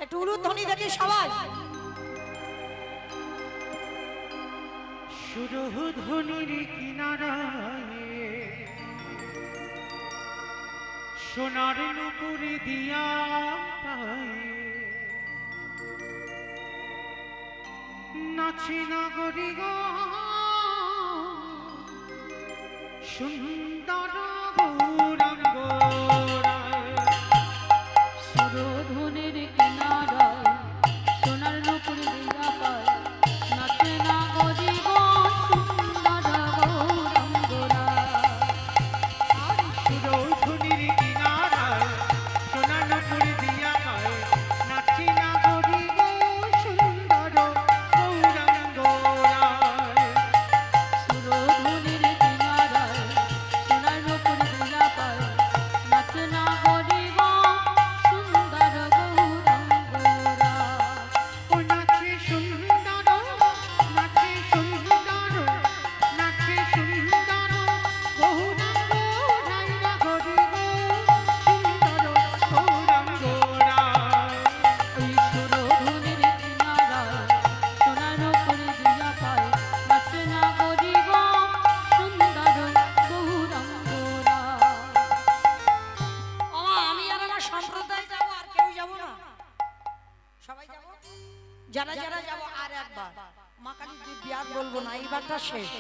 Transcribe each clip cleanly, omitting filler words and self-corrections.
একটু উলুধ্বনি দেখি সবাই। সুরধুনির কিনারায় সোনার নুপুর দিয়া নাচে নগরী গো সুন্দর গৌরাঙ্গ সুরধুনির কিনারায় সোনার নুপুর দিয়া পায় নাচে নগরী গো সুন্দর গৌরাঙ্গরা। সুরধুনির কিনারায় সোনার নুপুর দিয়া পায় নাচে নগরী গো সুন্দর গৌরাঙ্গরা। সুরধুনির কিনারায় সোনার নুপুর দিয়া পায় নাচে নগরী গো সুন্দর গৌরাঙ্গরা। ও নাচে সুন্দর নাচে সুন্দর নাচে সুন্দর গৌরাঙ্গ ধাইরা গরি গো সুন্দর গৌরাঙ্গরা। ওই সুরধুনির কিনারায় সোনার নুপুর দিয়া পায় নাচে নগরী গো সুন্দর গৌরাঙ্গরা। আমি আর আমার সম্প্রদায় যাব, আর কেউ যাব না? সবাই যাব? যারা যারা যাব আর একবার মা কালী দিব্যি আর বলবো না, এইবারটা শেষ।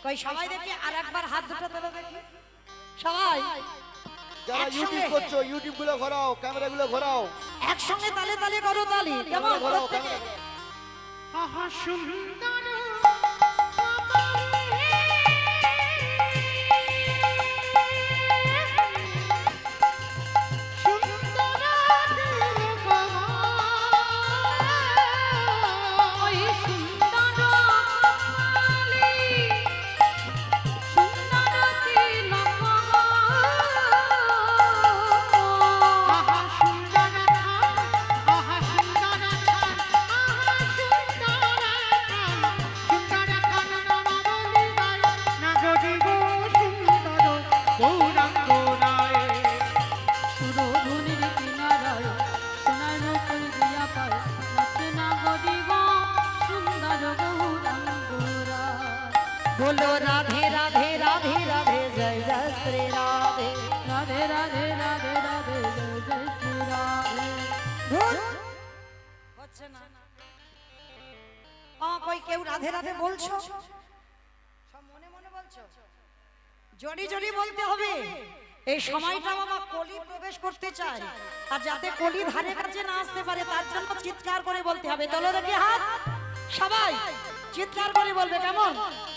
কই সবাই দেখি আর একবার হাত দুটো তোলো দেখি সবাই। যারা একসঙ্গে। ইউটিউব করছো ইউটিউব গুলো ঘোরাও, ক্যামেরা গুলো ঘোরাও, একসঙ্গে তালে তালে করো তালি। কেমন ক্যামেরা ঘোরাও, প্রত্যেকে? ক্যামেরা। আহা সুন্দর ওই সুন্দর কালী সুন্দর তিলক আহা সুন্দর আহা সুন্দর সুন্দর নবলি গায় নাগরি গো সুন্দর গৌরাঙ্গ রায়। সুরধুনির কিনারায় সোনার নুপুর দিয়া পায় নাচে নগরী গো সুন্দর গৌরাঙ্গরা। बोलो राधे राधे राधे राधे जय जय श्री राधे। রাধে রাধে রাধে রাধে জয় জয় শ্রী রাধে। ধুর হচ্ছে না। কই কেউ রাধে রাধে বলছো? সব মনে মনে বলছো? জড়ি জড়ি বলতে হবে। এই সময়টা বাবা কলি প্রবেশ করতে চায়, আর যাতে কলি ধারে কাছে না আসতে পারে তার জন্য চিৎকার করে বলতে হবে। তোলো দেখি হাত সবাই, চিৎকার করে বলবে। কেমন?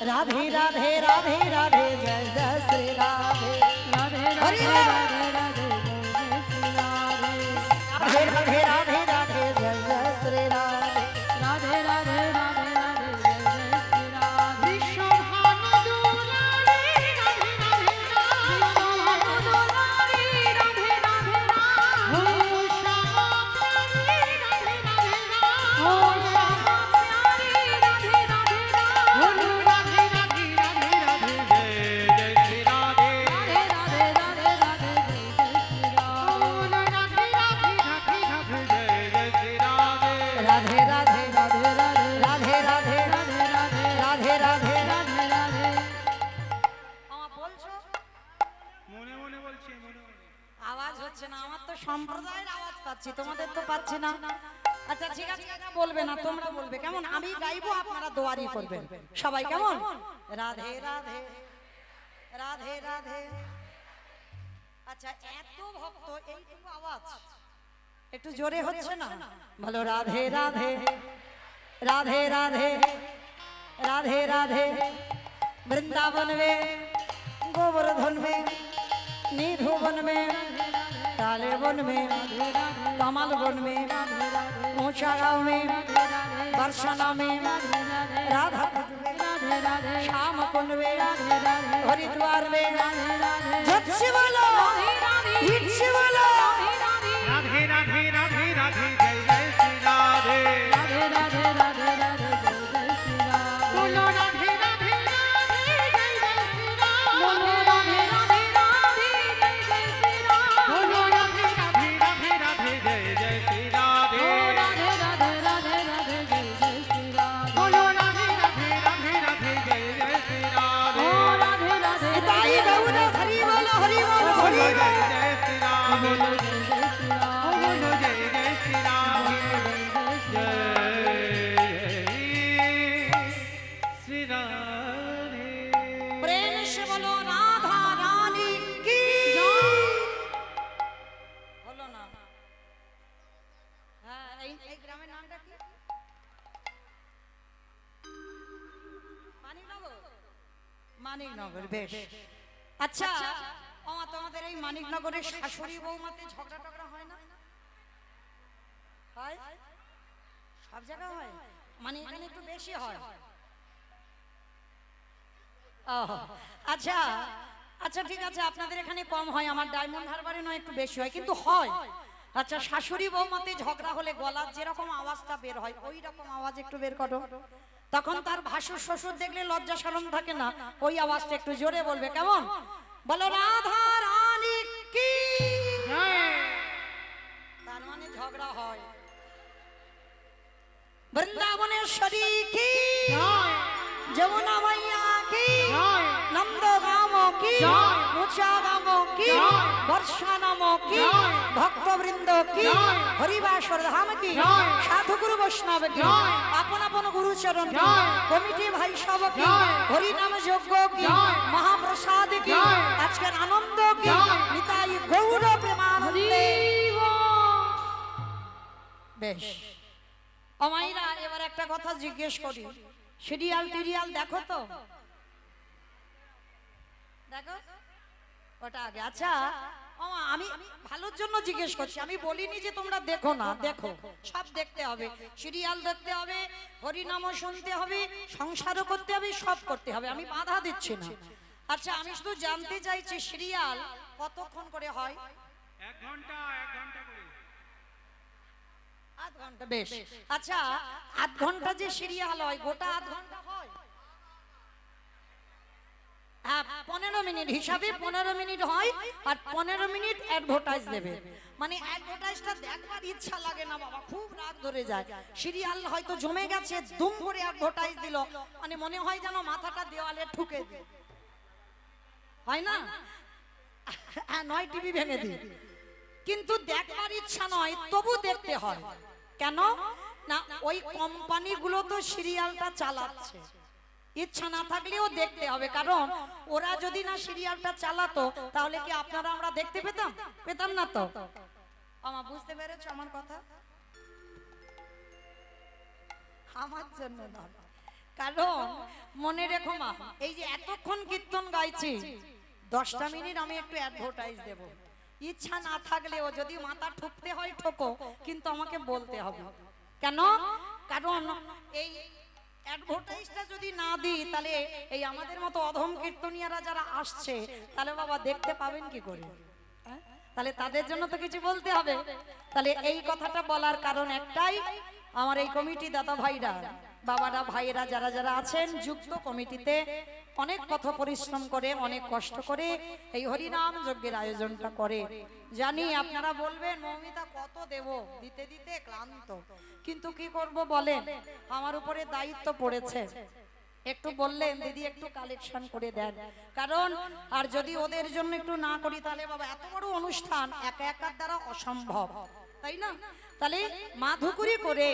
রাধে রাধে রাধে রাধে জয় জয় শ্রী রাধে। রাধে হরি রাধে বল। রাধে রাধে জয় জয় শ্রী রাধে। রাধে রাধে রাধে রাধে জয় জয় শ্রী রাধে। রাধে রাধে রাধে রাধে জয় জয় শ্রী রাধে। বিশ্বভানু দুলারি রাধে রাধে বিশ্বভানু দুলারি রাধে রাধে রাধে। ও শ্যামা প্যারি রাধে রাধে ও শ্যামা প্যারি রাধে রাধে রাধে। বলো রাধে রাধে রাধে রাধে জয় জয় শ্রী রাধে। রাধে রাধে রাধে রাধে জয় জয় শ্রী রাধে। বলো রাধে রাধে রাধে রাধে জয় জয় শ্রী রাধে। রাধে রাধে রাধে রাধে রাধে রাধে রাধে রাধে রাধে রাধে রাধে রাধে। আমার বলছো মনে মনে বলছি মনে মনে। আওয়াজ হচ্ছে না। আমার তো সম্প্রদায়ের আওয়াজ পাচ্ছি, তোমাদের তো পাচ্ছি না। আচ্ছা ঠিক আছে, এটা বলবে না, তোমরা বলবে। কেমন? আমি গাইবো, আপনারা দোয়ারি করবেন সবাই। কেমন? রাধে রাধে রাধে রাধে। আচ্ছা এত ভক্ত, এইটুকু আওয়াজ একটু জোরে হচ্ছে না? বলো রাধে রাধে রাধে রাধে राधे राधे। वृंदावन में, गोवर्धन में, निधु वन में, काले वन में, कमल वन में, ऊंचा गांव में, बरसाना में, राधा श्याम कुंड में, हरिद्वार में, जप से बोलो, हिट से बोलो। राधे राधे राधे राधे जय जय श्री राधे। राधे राधे राधे राधे जय जय श्री राधे। बोलो राधे राधे राधे जय जय श्री राधे। बोलो राधे राधे राधे जय जय श्री राधे। बोलो राधे राधे राधे राधे जय जय श्री राधे। মানিকনগর, বেশ। আচ্ছা ওমা, তোমাদের এই মানিকনগরের শাশুড়ি বৌমাতে ঝগড়া টগড়া হয় না? হয়? সব জায়গায় হয়, মানে এখানে একটু বেশি হয়। আচ্ছা আচ্ছা ঠিক আছে, আপনাদের এখানে কম হয়, আমার ডায়মন্ড হারবারে নয় একটু বেশি হয়, কিন্তু হয়। আচ্ছা, শাশুড়ি বৌমাতে ঝগড়া হলে গলার যেরকম আওয়াজটা বের হয় ওই রকম আওয়াজ একটু বের করো। তখন তার ভাসুর শ্বশুর দেখলে লজ্জা শরম থাকে না, ওই আওয়াজটা একটু জোরে বলবে, কেমন? বলো রাধা রানী কি। তার মানে ঝগড়া হয়। বৃন্দাবনেশ্বরী কি, যমুনা মাইয়া কি, নন্দগাম কি, মুচাগাম কি, বর্ষানাম কি, ভক্তবৃন্দ কি, হরিবাসর ধাম কি, সাধুগুরু বৈষ্ণব কি, আপন আপন গুরুচরণ কি, কমিটি ভাই সব কি, হরিনাম যজ্ঞ কি, মহাপ্রসাদ কি, আজকের আনন্দ কি, নিতাই গৌর প্রেমানন্দে। বেশ অমাইরা, এবার একটা কথা জিজ্ঞেস করি, সিরিয়াল টিরিয়াল দেখো তো? দেখো ওটা আগে। আচ্ছা ওমা, আমি ভালোর জন্য জিজ্ঞেস করছি, আমি বলিনি যে তোমরা দেখো না, দেখো, সব দেখতে হবে, সিরিয়াল দেখতে হবে, হরিনামও শুনতে হবে, সংসারও করতে হবে, সব করতে হবে, আমি বাধা দিচ্ছি না। আচ্ছা আমি শুধু জানতে চাইছি সিরিয়াল কতক্ষণ করে হয়? 1 ঘন্টা 1 ঘন্টা করে। আধ ঘন্টা, বেশ। আচ্ছা আধ ঘন্টা যে সিরিয়াল হয়, গোটা আধ ঘন্টা হয়? হ্যাঁ, 15 মিনিট হিসাবে 15 মিনিট হয়, আর 15 মিনিট অ্যাডভার্টাইজ দেবে। মানে অ্যাডভার্টাইজটা দেখবার ইচ্ছা লাগে না বাবা, খুব রাগ ধরে যায়। সিরিয়াল হয়তো জমে গেছে, দুম করে অ্যাডভার্টাইজ দিল, মানে মনে হয় যেন মাথাটা দেওয়ালে ঠুকে দিই, হয় না? হ্যাঁ, নয় টিভি ভেঙে দিই, কিন্তু দেখবার ইচ্ছা নয়, তবু দেখতে হয়। কেন না, ওই কোম্পানিগুলো তো সিরিয়ালটা চালাচ্ছে, ইচ্ছা না থাকলেও দেখতে হবে, কারণ ওরা যদি না সিরিয়ালটা চালাতো তাহলে কি আপনারা আমরা দেখতে পেতাম? পেতাম না তো। আমা বুঝতে পেরেছো আমার কথা? আমার জন্য না, কারণ মনে রেখো মা, এই যে এতক্ষণ কীর্তন গাইছি, 10টা মিনিট আমি একটু অ্যাডভার্টাইজ দেব, ইচ্ছা না থাকলেও যদি মাথা ঠুকতে হয় ঠোকো, কিন্তু আমাকে বলতে হবে। কেন? কারণ এই অ্যাডভার্টাইজটা যদি না দিই তাহলে এই আমাদের মতো অধম কীর্তনিয়ারা যারা আসছে, তাহলে বাবা দেখতে পাবেন কি করে? তাহলে তাদের জন্য তো কিছু বলতে হবে। তাহলে এই কথাটা বলার কারণ একটাই, আমার এই কমিটি দাদা ভাইরা, বাবারা, ভাইয়েরা যারা যারা আছেন যুক্ত কমিটিতে, অনেক কথা পরিশ্রম করে, অনেক কষ্ট করে এই হরিনাম যজ্ঞের আয়োজনটা করে। জানি আপনারা বলবেন মৌমিতা কত দেব, দিতে দিতে ক্লান্ত, কিন্তু কি করব বলেন, আমার উপরে দায়িত্ব পড়েছে। একটু বললেন দিদি একটু কালেকশন করে দেন, কারণ আর যদি ওদের জন্য একটু না করি তাহলে বাবা এত বড় অনুষ্ঠান একা একার দ্বারা অসম্ভব, তাই না? তাহলে মাধুকরি করে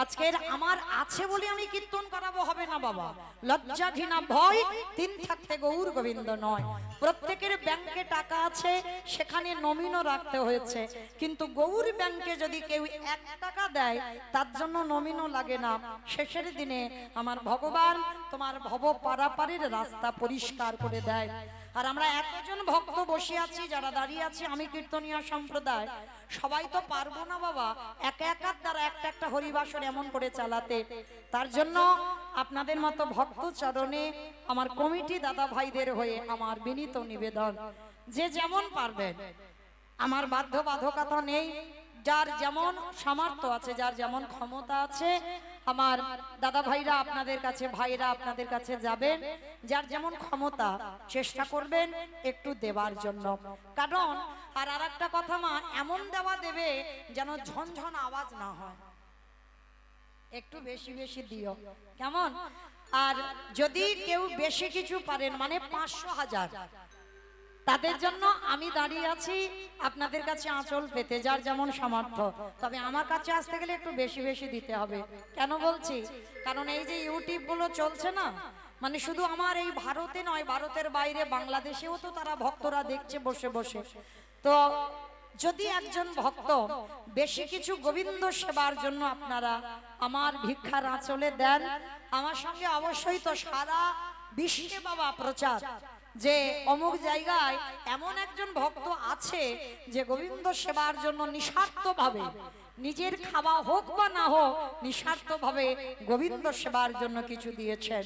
আজকের আমার আছে বলে আমি কীর্তন করাবো, হবে না বাবা। লজ্জা ঘৃণা ভয় তিন থাকতে গৌর গোবিন্দ নয়। প্রত্যেকের ব্যাংকে টাকা আছে, সেখানে নমিনও রাখতে হয়েছে, কিন্তু গৌর ব্যাংকে যদি কেউ 1 টাকা দেয় তার জন্য নমিনও লাগে না। শেষের দিনে আমার ভগবান তোমার ভব পারাপারের রাস্তা পরিষ্কার করে দেয়। আর আমরা এতজন ভক্ত বসে আছি, যারা দাঁড়িয়ে আছি, আমি কীর্তনিয়া সম্প্রদায়, সবাই তো পারবো না বাবা একা একার দ্বারা একটা একটা হরিবাসর এমন করে চালাতে। তার জন্য আপনাদের মতো ভক্ত চরণে আমার কমিটি দাদা ভাইদের হয়ে আমার বিনীত নিবেদন, যে যেমন পারবেন, আমার বাধ্যবাধকতা নেই, যার যেমন সামর্থ্য আছে, যার যেমন ক্ষমতা আছে, আমার দাদা ভাইরা আপনাদের কাছে, ভাইরা আপনাদের কাছে যাবেন, যার যেমন ক্ষমতা চেষ্টা করবেন একটু দেবার জন্য। কারণ আর একটা কথা মা, এমন দেওয়া দেবে যেন ঝনঝন আওয়াজ না হয়, একটু বেশি বেশি দিও, কেমন? আর যদি কেউ বেশি কিছু পারেন, মানে 500 1000, তাদের জন্য আমি দাঁড়িয়ে আছি আপনাদের কাছে আঁচল পেতে, যার যেমন সামর্থ্য। তবে আমার কাছে আসতে গেলে একটু বেশি বেশি দিতে হবে। কেন বলছি? কারণ এই যে ইউটিউব গুলো চলছে না, মানে শুধু আমার এই ভারতে নয়, ভারতের বাইরে বাংলাদেশেও তো তারা ভক্তরা দেখছে বসে বসে। তো যদি একজন ভক্ত বেশি কিছু গোবিন্দ সেবার জন্য আপনারা আমার ভিক্ষার আঁচলে দেন, আমার সঙ্গে অবশ্যই তো সারা বিশ্বে বাবা প্রচার যে অমুক জায়গায় এমন একজন ভক্ত আছে যে গোবিন্দ সেবার জন্য নিঃস্বার্থভাবে নিজের খাওয়া হোক বা না হোক নিঃস্বার্থভাবে গোবিন্দ সেবার জন্য কিছু দিয়েছেন।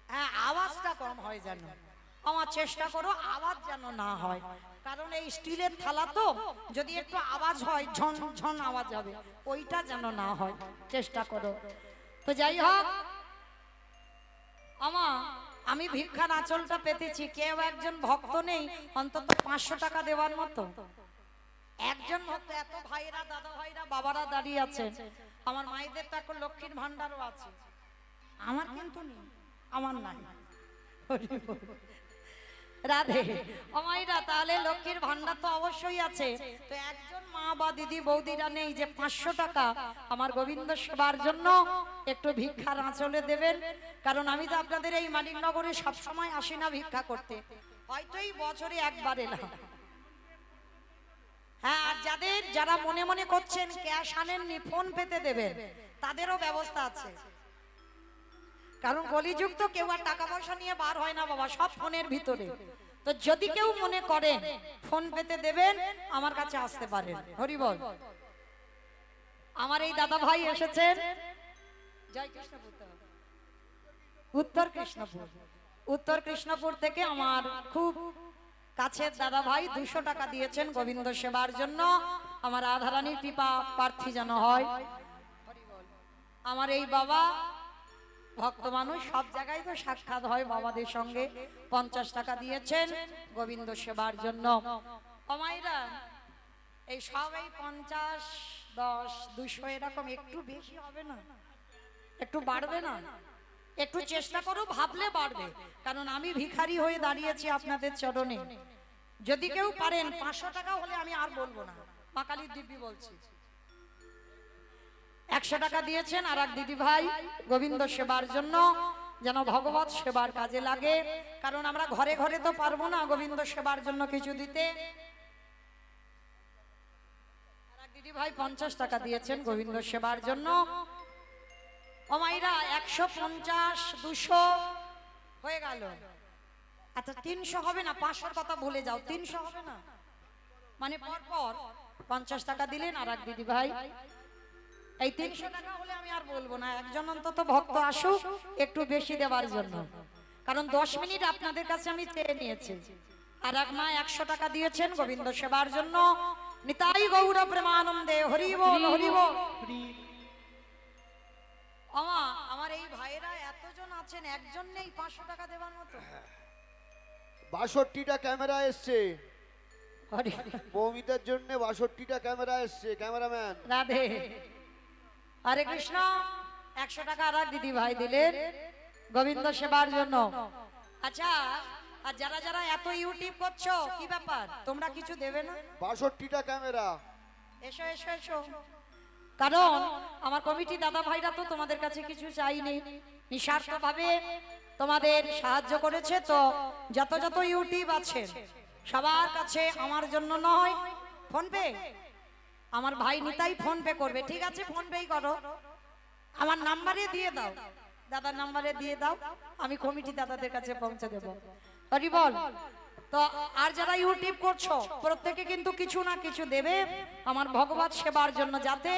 হ্যাঁ, আওয়াজটা কম হয় যেন, আমার চেষ্টা করো আওয়াজ যেন না হয়, কারণ এই স্টিলের থালা তো যদি একটু আওয়াজ হয় ঝন ঝন আওয়াজ হবে, ওইটা যেন না হয়, চেষ্টা করো। তো যাই হোক, আমি ভিক্ষার আঁচলটা পেতেছি, কেউ একজন ভক্ত নেই অন্তত 500 টাকা দেওয়ার মতো? একজন ভক্ত, এত ভাইরা দাদা ভাইরা বাবারা দাঁড়িয়ে আছে, আমার মায়েদের তো এখন লক্ষ্মীর ভান্ডারও আছে, আমার কিন্তু নেই, আমার নাই। রাধে অমাইরা, তাহলে লক্ষ্মীর ভান্ডার তো অবশ্যই আছে, তো একজন মা বা দিদি বৌদিরা নেই যে 500 টাকা আমার গোবিন্দ সেবার জন্য একটু ভিক্ষার আঁচলে দেবেন? কারণ আমি তো আপনাদের এই মানিকনগরে সবসময় আসি না ভিক্ষা করতে, হয়তো এই বছরে একবার এলাম। হ্যাঁ, আর যারা মনে মনে করছেন ক্যাশ আনেননি, ফোন পেতে দেবেন, তাদেরও ব্যবস্থা আছে। কারণ কলিযুগ তো কেউ আর টাকা পয়সা নিয়ে বার হয় না বাবা, সব ফোনের ভিতরে। তো যদি কেউ মনে করেন ফোন পেতে দেবেন, আমার কাছে আসতে পারেন। হরি বল। আমার এই দাদা ভাই এসেছেন জয় কৃষ্ণপুর, উত্তর কৃষ্ণপুর থেকে আমার খুব কাছের দাদা ভাই 200 টাকা দিয়েছেন গোবিন্দ সেবার জন্য। আমার রাধারানীর কৃপা প্রার্থী যেন হয়। আমার এই বাবা ভক্ত মানুষ, সব জায়গায় তো সাক্ষাৎ হয় বাবাদের সঙ্গে, 50 টাকা দিয়েছেন গোবিন্দ সেবার জন্য। অমাইরা, এই সব এই 50, 10, 200 এরকম একটু বেশি হবে না? একটু বাড়বে না? একটু চেষ্টা করো, ভাবলে বাড়বে। কারণ আমি ভিখারি হয়ে দাঁড়িয়েছি আপনাদের চরণে। যদি কেউ পারেন 500 টাকা হলে আমি আর বলবো না, মা কালীর দিব্যি বলছি। 100 টাকা দিয়েছেন আর এক দিদি ভাই গোবিন্দ সেবার জন্য, যেন ভগবত সেবার কাজে লাগে। কারণ আমরা ঘরে ঘরে তো পারবো না গোবিন্দ সেবার জন্য কিছু দিতে। আর এক দিদি ভাই 50 টাকা দিয়েছেন গোবিন্দ সেবার জন্য। ও মাইরা, 150, 200 হয়ে গেল। আচ্ছা 300 হবে না? 500-র কথা ভুলে যাও, 300 হবে না? মানে পরপর 50 টাকা দিলেন আর এক দিদি ভাই। এই 300 টাকা হলে আমি আর বলবো না, একজন অন্তত ভক্ত আসুক একটু বেশি দেওয়ার জন্য। কারণ 10 মিনিট আপনাদের কাছে আমি চেয়ে নিয়েছি। আর এক মা 100 টাকা দিয়েছেন গোবিন্দ সেবার জন্য। নিতাই গৌর প্রেমানন্দে, হরি বল হরি বল। আমার এই ভাইরা এতজন আছেন, একজন নেই 500 টাকা দেওয়ার মতো? 62টা ক্যামেরা এসছে মৌমিতার জন্য, 62টা ক্যামেরা এসছে। ক্যামেরাম্যান রাধে, হরে কৃষ্ণ। 100 টাকা আর এক দিদি ভাই দিলেন গোবিন্দ সেবার জন্য। আচ্ছা, আর যারা যারা এত ইউটিউব করছো, কি ব্যাপার, তোমরা কিছু দেবে না? 62টা ক্যামেরা। এসো এসো এসো। কারণ আমার কমিটি দাদা ভাইরা তো তোমাদের কাছে কিছু চাইনি, নিঃস্বার্থভাবে তোমাদের সাহায্য করেছে। তো যত যত ইউটিউব আছে সবার কাছে আমার জন্য নয়, ফোন পে, আমার ভাই নিতাই ফোন পে করবে, ঠিক আছে? ফোন পেই করো, আমার নাম্বারে দিয়ে দাও, দাদার নাম্বারে দিয়ে দাও, আমি কমিটি দাদাদের কাছে পৌঁছে দেবো। হরি বল। তো আর যারা ইউটিউব করছো প্রত্যেকে কিন্তু কিছু না কিছু দেবে আমার ভগবত সেবার জন্য, যাতে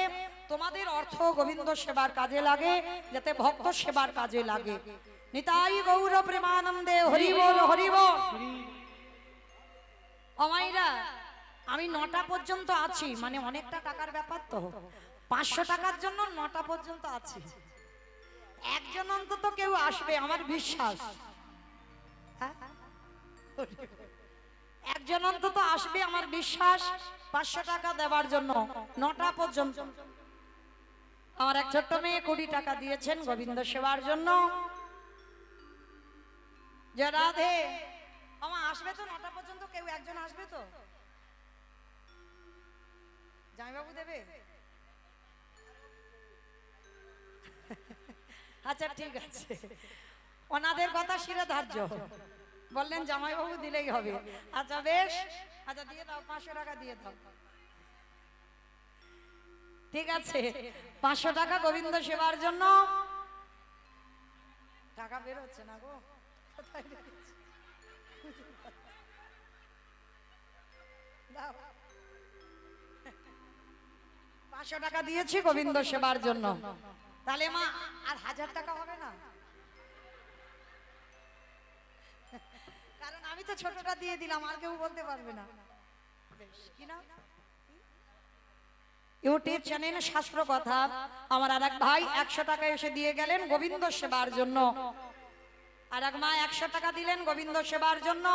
তোমাদের অর্থ গোবিন্দ সেবার কাজে লাগে, যাতে ভক্ত সেবার কাজে লাগে। নিতাই গৌর প্রেমানন্দে, হরি বল হরি বল। অমাইরা, আমি 9টা পর্যন্ত আছি, মানে অনেকটা টাকার ব্যাপার তো, 500 টাকার জন্য 9টা পর্যন্ত আছি। একজন অন্তত কেউ আসবে আমার বিশ্বাস, একজন অন্তত আসবে আমার বিশ্বাস 500 টাকা দেওয়ার জন্য। 9টা পর্যন্ত আমার এক ছোট্ট মেয়ে 20 টাকা দিয়েছেন গোবিন্দ সেবার জন্য। যে রাধে, আমার আসবে তো 9টা পর্যন্ত, কেউ একজন আসবে তো? জামাইবাবু দেবে? আচ্ছা ঠিক আছে, ওনাদের কথা শিরে ধার্য, বললেন জামাইবাবু দিলেই হবে। আচ্ছা বেশ, আচ্ছা দিয়ে দাও, 500 টাকা দিয়ে দাও। ঠিক আছে, 500 টাকা গোবিন্দ সেবার জন্য। টাকা বের হচ্ছে না গো, কোথায় রেখেছি? দাও। 500 টাকা দিয়েছি গোবিন্দ সেবার জন্য, তাহলে মা আর 1000 টাকা হবে না? কারণ আমি তো ছোটটা দিয়ে দিলাম, আর কেউ বলতে পারবে না। বেশ, কি না ইউটিউব চ্যানেল শাস্ত্র কথা, আমার আর এক ভাই 100 টাকা এসে দিয়ে গেলেন গোবিন্দ সেবার জন্য, আর এক মা 100 টাকা দিলেন গোবিন্দ সেবার জন্য।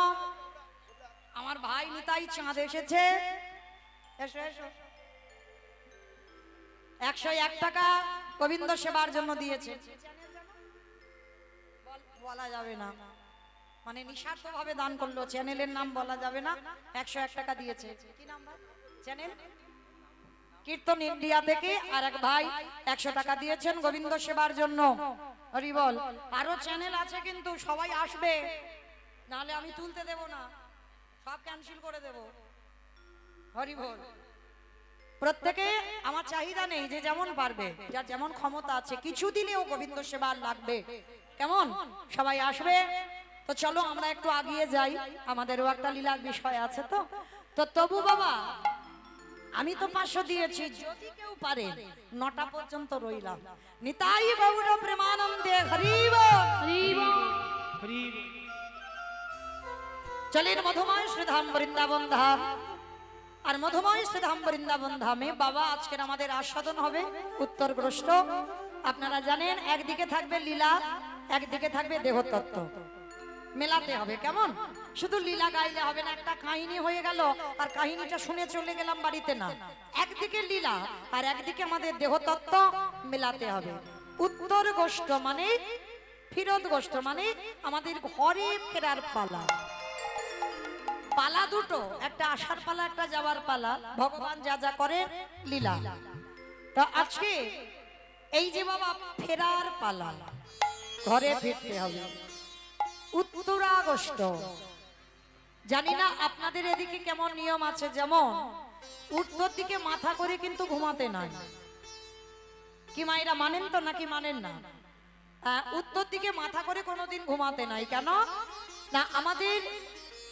আমার ভাই নিতাই চাঁদ এসেছে, এসো এসো, 101 টাকা গোবিন্দ সেবার জন্য দিয়েছে। বলা যাবে না, মানে নিঃস্বার্থ ভাবে দান করলো, চ্যানেলের নাম বলা যাবে না। 101 টাকা দিয়েছে। কি নাম ভাই চ্যানেল? কীর্তন ইন্ডিয়া থেকে আর এক ভাই 100 টাকা দিয়েছেন গোবিন্দ সেবার জন্য। হরি বল। আরো চ্যানেল আছে কিন্তু সবাই আসবে, নাহলে আমি তুলতে দেব না, সব ক্যান্সেল করে দেব। হরি বল। প্রত্যেকে, আমার চাহিদা নেই, যে যেমন পারবে, যার যেমন ক্ষমতা আছে, কিছু দিলেও গোবিন্দ সেবার লাগবে। কেমন? সবাই আসবে তো চলো আমরা একটু আগিয়ে যাই, আমাদেরও একটা লীলার বিষয় আছে। তো তবু বাবা আমি তো 500 দিয়েছি, যদি কেউ পারে 9টা পর্যন্ত রইলাম। নিতাই গৌর প্রেমানন্দে হরি বল। হরি চলেন মধুময় শ্রীধাম বৃন্দাবন ধাম। আর মধুময় শ্রীধাম বৃন্দাবন ধামে বাবা আজকের আমাদের আস্বাদন হবে উত্তরগ্রস্ত। আপনারা জানেন একদিকে থাকবে লীলা, একদিকে থাকবে দেহতত্ত্ব, মেলাতে হবে। কেমন? শুধু লীলা গাইলে হবে না, একটা কাহিনী হয়ে গেল আর কাহিনীটা শুনে চলে গেলাম বাড়িতে, না। একদিকে লীলা আর একদিকে আমাদের দেহতত্ত্ব মেলাতে হবে। উত্তর গোষ্ঠ মানে ফিরত গোষ্ঠ, মানে আমাদের ঘরে ফেরার পালা। পালা দুটো, একটা আসার পালা, একটা যাওয়ার পালা। ভগবান যা যা করে লীলা। তো আজকে এই যে বাবা ফেরার পালা, ঘরে ফিরতে হবে। উত্তরাগস্ট, জানি না আপনাদের এদিকে কেমন নিয়ম আছে। যেমন উত্তর দিকে মাথা করে কিন্তু ঘুমাতে নাই। কি মায়েরা মানেন তো নাকি মানেন না? উত্তর দিকে মাথা করে কোনোদিন ঘুমাতে নাই। কেন না? আমাদের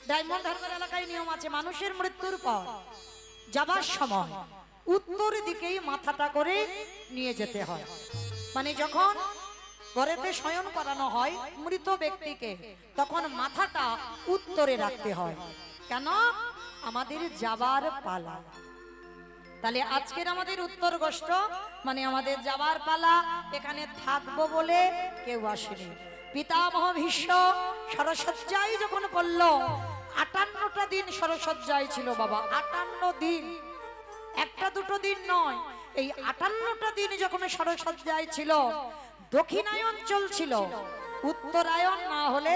ডায়মন্ড হারবার এলাকায় নিয়ম আছে, মানুষের মৃত্যুর পর যাবার সময় উত্তর দিকেই মাথাটা করে নিয়ে যেতে হয়। মানে যখন ঘরেতে শয়ন করানো হয় মৃত ব্যক্তিকে, তখন মাথাটা উত্তরে রাখতে হয়। কেন? আমাদের যাবার পালা। তাহলে আজকের আমাদের উত্তর গোষ্ঠ মানে আমাদের যাবার পালা। এখানে থাকবো বলে কেউ আসেনি। পিতামহ ভীষ্ম সরসজ্জায় যখন পড়ল, 58টা দিন সরসজ্জায় ছিল বাবা। 58 দিন, একটা দুটো দিন নয়, এই 58টা দিন যখন সরসজ্জায় ছিল, দক্ষিণায়ন চলছিল, উত্তরায়ণ না হলে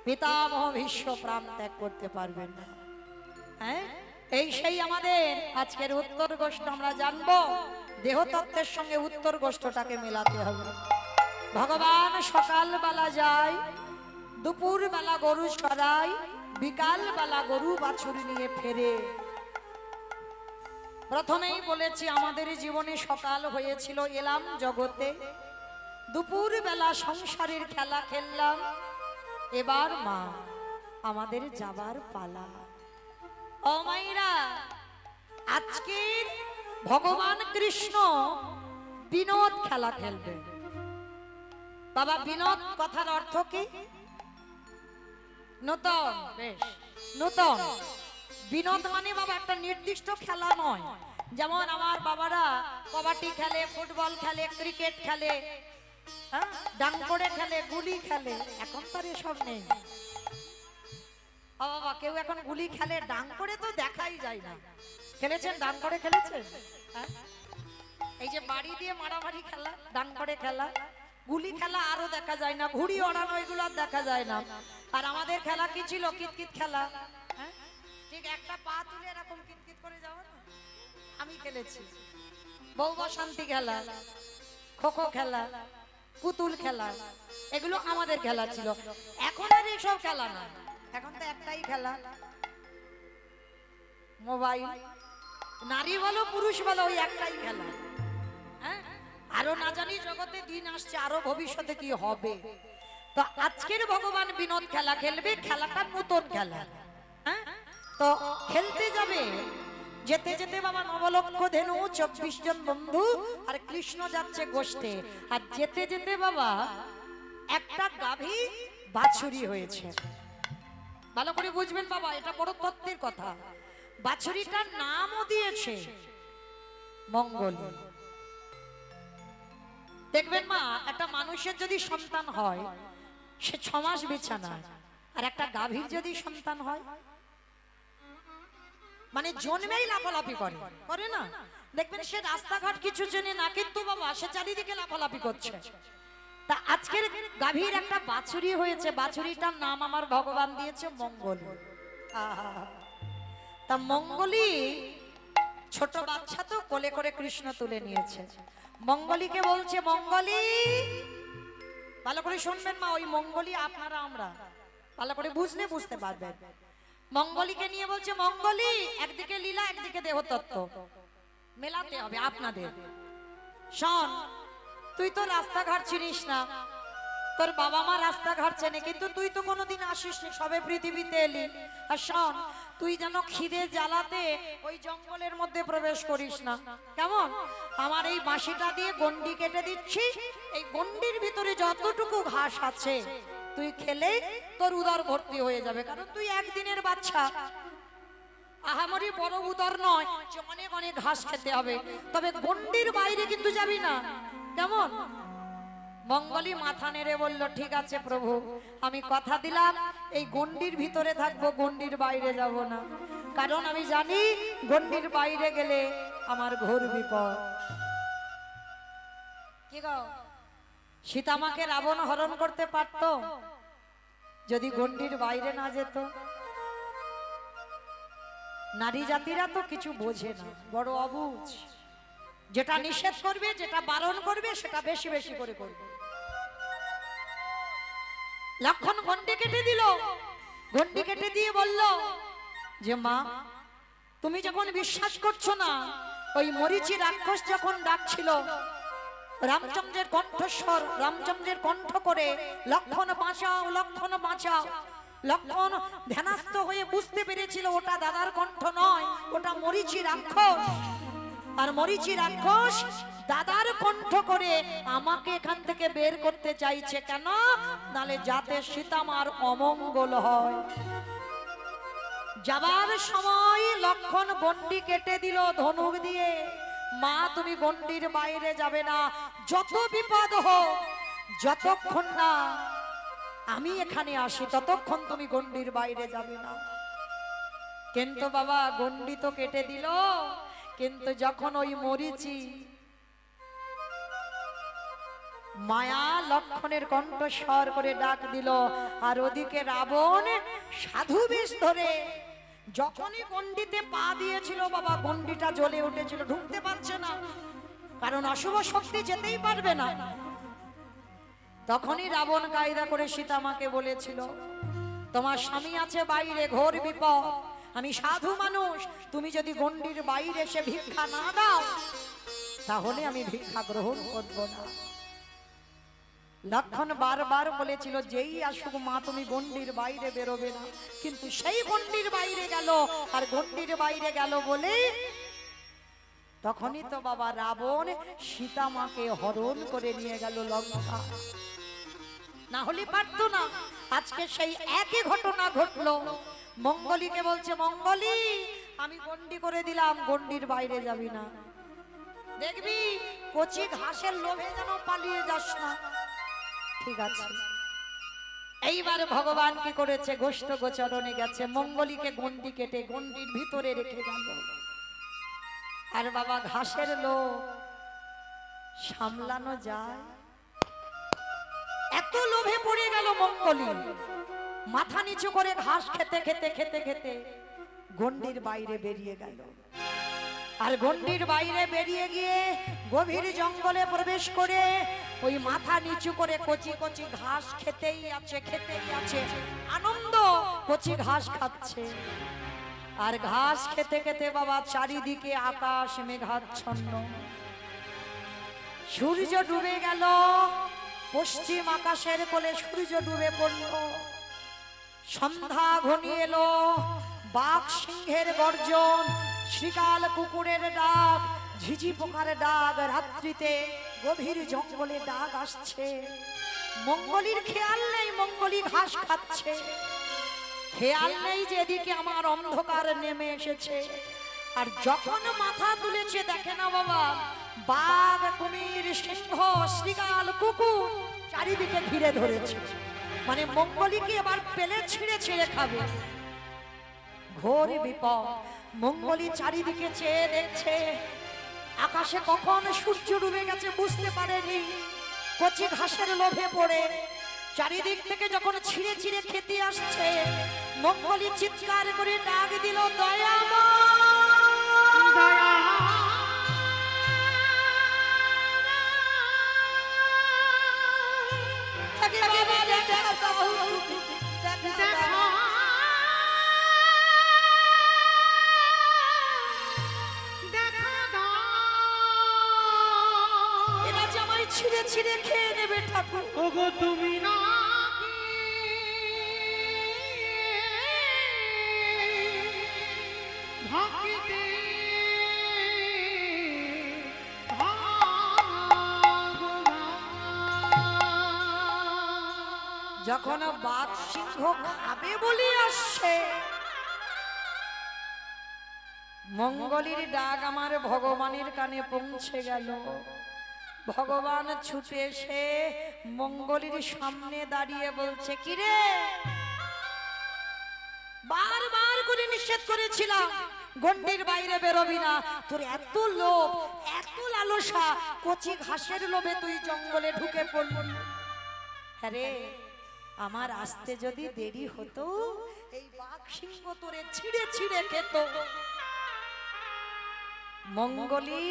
পিতামহ ভীষ্ম প্রাণ ত্যাগ করতে পারবেন না। হ্যাঁ, এই সেই আমাদের আজকের উত্তর গোষ্ঠ। আমরা জানবো দেহতত্ত্বের সঙ্গে উত্তর গোষ্ঠটাকে মেলাতে হবে। ভগবান সকাল বেলা যায়, দুপুর বেলা গরু চড়ায়, বিকাল বেলা গরু বাছুর নিয়ে ফেরে। প্রথমেই বলেছি আমাদের জীবনে সকাল হয়েছিল, এলাম জগতে, দুপুর বেলা সংসারের খেলা খেললাম, এবার মা আমাদের যাবার পালা। ও মাইরা, আজকের ভগবান কৃষ্ণ বিনোদ খেলা খেলবে। বাবা বিনোদ কথার অর্থ কি? নূতন। বেশ, নূতন। বিনোদ মানে বাবা একটা নির্দিষ্ট খেলা নয়। যেমন আমার বাবারা কবাডি খেলে, ফুটবল খেলে, ক্রিকেট খেলে, ডাংকড়ে খেলে, গুলি খেলে। এখন তো আর এসব নেই বাবা। কেউ এখন গুলি খেলে, ডাংকড়ে তো দেখাই যায় না। খেলেছেন? ডাংকড়ে খেলেছেন? এই যে বাড়ি দিয়ে মারামারি খেলা, ডাংকড়ে খেলা, গুলি খেলা আরো দেখা যায় না, ঘুড়ি ওড়ানো এগুলো আর দেখা যায় না। আর আমাদের খেলা কি ছিল? কিতকিত খেলা। ঠিক একটা পা তুলে এরকম কিতকিত করে যাওয়া না, আমি খেলেছি। বউ বসন্তি খেলা, খোখো খেলা, পুতুল খেলা, এগুলো আমাদের খেলা ছিল। এখন আর এইসব খেলা না, এখন তো একটাই খেলা, মোবাইল। নারী বলো পুরুষ বলো, ওই একটাই খেলা। হ্যাঁ, আরো না জানি জগতে দিন আসছে, আরো ভবিষ্যতে কি হবে। তো আজকের ভগবান বিনোদ খেলা খেলবে, খেলাটা নতুন খেলা। হ্যাঁ, তো খেলতে যাবে, যেতে যেতে বাবা নবলক্ষ ধেনু 24 জন বন্ধু আর কৃষ্ণ যাচ্ছে গোষ্ঠে। আর যেতে যেতে বাবা একটা গাভী বাছুরি হয়েছে। ভালো করে বুঝবেন বাবা, এটা বড় তত্ত্বের কথা। বাছুরিটার নামও দিয়েছে মঙ্গল। দেখবেন মা, একটা মানুষের যদি সন্তান হয় সে 6 মাস বিছানায়, আর একটা গাভীর যদি সন্তান হয় মানে জন্মেই লাফালাফি করে, করে না? দেখবেন সে রাস্তাঘাট কিছু চেনে না, কিন্তু বাবা সে চারিদিকে লাফালাফি করছে। তা আজকের গাভীর একটা বাছুরি হয়েছে, বাছুরিটার নাম আমার ভগবান দিয়েছে মঙ্গল। আহা, তা মঙ্গলি ছোট বাচ্চা তো কোলে করে কৃষ্ণ তুলে নিয়েছে। মঙ্গলিকে বলছে, মঙ্গলি, ভালো করে শুনবেন মা, ওই মঙ্গলি আপনারা আমরা ভালো করে বুঝলে বুঝতে পারবেন। মঙ্গলিকে নিয়ে বলছে, মঙ্গলি, একদিকে লীলা একদিকে দেহতত্ত্ব মেলাতে হবে আপনাদের। শোন, তুই তো রাস্তাঘাট চিনিস না, তোর বাবা মা রাস্তাঘাট চেনে, কিন্তু তুই তো কোনোদিন আসিস নি, সবে পৃথিবীতে এলি। আর শোন, তুই যেন খিদে জ্বালাতে ওই জঙ্গলের মধ্যে প্রবেশ করিস না, কেমন? আমার এই বাঁশিটা দিয়ে গন্ডি কেটে দিচ্ছি, এই গন্ডির ভিতরে যতটুকু ঘাস আছে তুই খেলে তোর উদর ভর্তি হয়ে যাবে, কারণ তুই একদিনের বাচ্চা। আহামরি বড় উদর নয় যে অনেক অনেক ঘাস খেতে হবে, তবে গন্ডির বাইরে কিন্তু যাবি না, কেমন? মঙ্গলি মাথা নেড়ে বলল, ঠিক আছে প্রভু, আমি কথা দিলাম এই গন্ডির ভিতরে থাকবো, গন্ডির বাইরে যাব না, কারণ আমি জানি গন্ডির বাইরে গেলে আমার ঘোর বিপদ। কি গো, সীতামাকে রাবণ হরণ করতে পারতো যদি গন্ডির বাইরে না যেত? নারী জাতিরা তো কিছু বোঝে না, বড় অবুঝ। যেটা নিষেধ করবে, যেটা বারণ করবে, সেটা বেশি বেশি করে করবে। লক্ষণ গন্ডি কেটে দিল, গন্ডি কেটে দিয়ে বলল যে মা, তুমি যখন বিশ্বাস করছো না, ওই মরিচি রাক্ষস যখন ডাকছিল রামচন্দ্রের কণ্ঠস্বর, রামচন্দ্রের কণ্ঠ করে, লক্ষণ বাঁচাও, লক্ষণ বাঁচাও। লক্ষণ ধ্যানস্থ হয়ে বুঝতে পেরেছিল ওটা দাদার কণ্ঠ নয়, ওটা মরিচি রাক্ষস। আর মরিচি রাক্ষস দাদার কণ্ঠ করে আমাকে এখান থেকে বের করতে চাইছে, কেন? নালে যাতে সীতামার অমঙ্গল হয়। যাবার সময় লক্ষণ গন্ডি কেটে দিল ধনুক দিয়ে, মা তুমি গন্ডির বাইরে যাবে না, যত বিপদ হোক, যতক্ষণ না আমি এখানে আসি ততক্ষণ তুমি গন্ডির বাইরে যাবে না। কিন্তু বাবা গন্ডি তো কেটে দিল, কিন্তু যখন ওই মরিচি মায়া লক্ষণের কণ্ঠস্বর করে ডাক দিল, আর ওদিকে রাবণ সাধু বেশ ধরে যখনই গন্ডিতে পা দিয়েছিল বাবা, গন্ডিটা জ্বলে উঠেছিল, ঢুকতে পারছে না, কারণ অশুভ শক্তি যেতেই পারবে না। তখনই রাবণ কায়দা করে সীতামাকে বলেছিল, তোমার স্বামী আছে বাইরে, ঘোর বিপদ, আমি সাধু মানুষ, তুমি যদি গন্ডির বাইরে এসে ভিক্ষা না দাও তাহলে আমি ভিক্ষা গ্রহণ করব না। লক্ষণ বারবার বলেছিল, যেই আসুক মা তুমি গন্ডির বাইরে বেরোবে না, কিন্তু সেই গন্ডির বাইরে গেল, আর গন্ডির বাইরে গেল বলে তখনই তো বাবা রাবণ সীতামাকে হরণ করে নিয়ে গেল লঙ্কা। না হলে পারতো না। আজকে সেই একই ঘটনা ঘটলো। মঙ্গলীকে বলছে, মঙ্গলী আমি গন্ডি করে দিলাম, গন্ডির বাইরে যাবি না, দেখবি কচি ঘাসের লোভে যেন পালিয়ে যাস না। ঠিক আছে। এইবার ভগবান কি করেছে, গোষ্ঠ গোচরণে গেছে, মঙ্গলীকে গন্ডি কেটে গন্ডির ভিতরে রেখে গেল। আর বাবা ঘাসের লোভ সামলানো যায়? এত লোভে পড়ে গেল মঙ্গলী, মাথা নিচু করে ঘাস খেতে খেতে খেতে খেতে গন্ডির বাইরে বেরিয়ে গেল। আর গন্ডির বাইরে বেরিয়ে গিয়ে গভীর জঙ্গলে প্রবেশ করে ওই মাথা নিচু করে কচি কচি ঘাস খেতেই আছে, আনন্দ কচি ঘাস খাচ্ছে। আর ঘাস খেতে খেতে বাবা চারিদিকে আকাশ মেঘাচ্ছন্ন, সূর্য ডুবে গেল, পশ্চিম আকাশের কোলে সূর্য ডুবে পড়ল। সন্ধ্যা ঘনিয়ে এলো, বাঘ সিংহের গর্জন, শ্রীকাল কুকুরের ডাক, ঝিঝি পোকার ডাক, রাত্রিতে গভীর জঙ্গলে ডাক আসছে। মঙ্গলীর খেয়াল নেই, মঙ্গলী ঘাস খাচ্ছে। খেয়াল নেই যে এদিকে আমার অন্ধকার নেমে এসেছে। আর যখন মাথা তুলেছে দেখে না বাবা, বাঘ, কুমির, সিংহ, শ্রীকাল, কুকুর চারিদিকে ঘিরে ধরেছে। মানে মঙ্গলীকে এবার পেলে ছিঁড়ে ছিঁড়ে খাবে। ঘোর বিপদ। মঙ্গলী চারিদিকে চেয়ে দেখছে, আকাশে কখন সূর্য ডুবে গেছে বুঝতে পারেনি। কচি ঘাসের লোভে পড়ে চারিদিক থেকে যখন ছিঁড়ে ছিঁড়ে খেতে আসছে, মঙ্গলী চিৎকার করে ডাক দিল, এরা জামাই ছিঁড়ে ছিঁড়ে খেয়ে নেবে ঠাকুর। ওগো তুমি না ভাকিতে যখন বাঘ সিংহ খাবে বলে আসছে, মঙ্গলীর ডাক আমার ভগবানের কানে পৌঁছে গেল। ভগবান ছুটে এসে মঙ্গলীর সামনে দাঁড়িয়ে বলছে, কিরে, বারবার করে নিষেধ করেছিলাম গন্ডির বাইরে বেরোবি না, তোর এত লোভ, এত লালসা, কচি ঘাসের লোভে তুই জঙ্গলে ঢুকে পড়লি। হ্যাঁ রে, আমার আসতে যদি দেরি হতো এই বাঘ সিংহ তোরে ছিঁড়ে ছিঁড়ে খেত। মঙ্গলী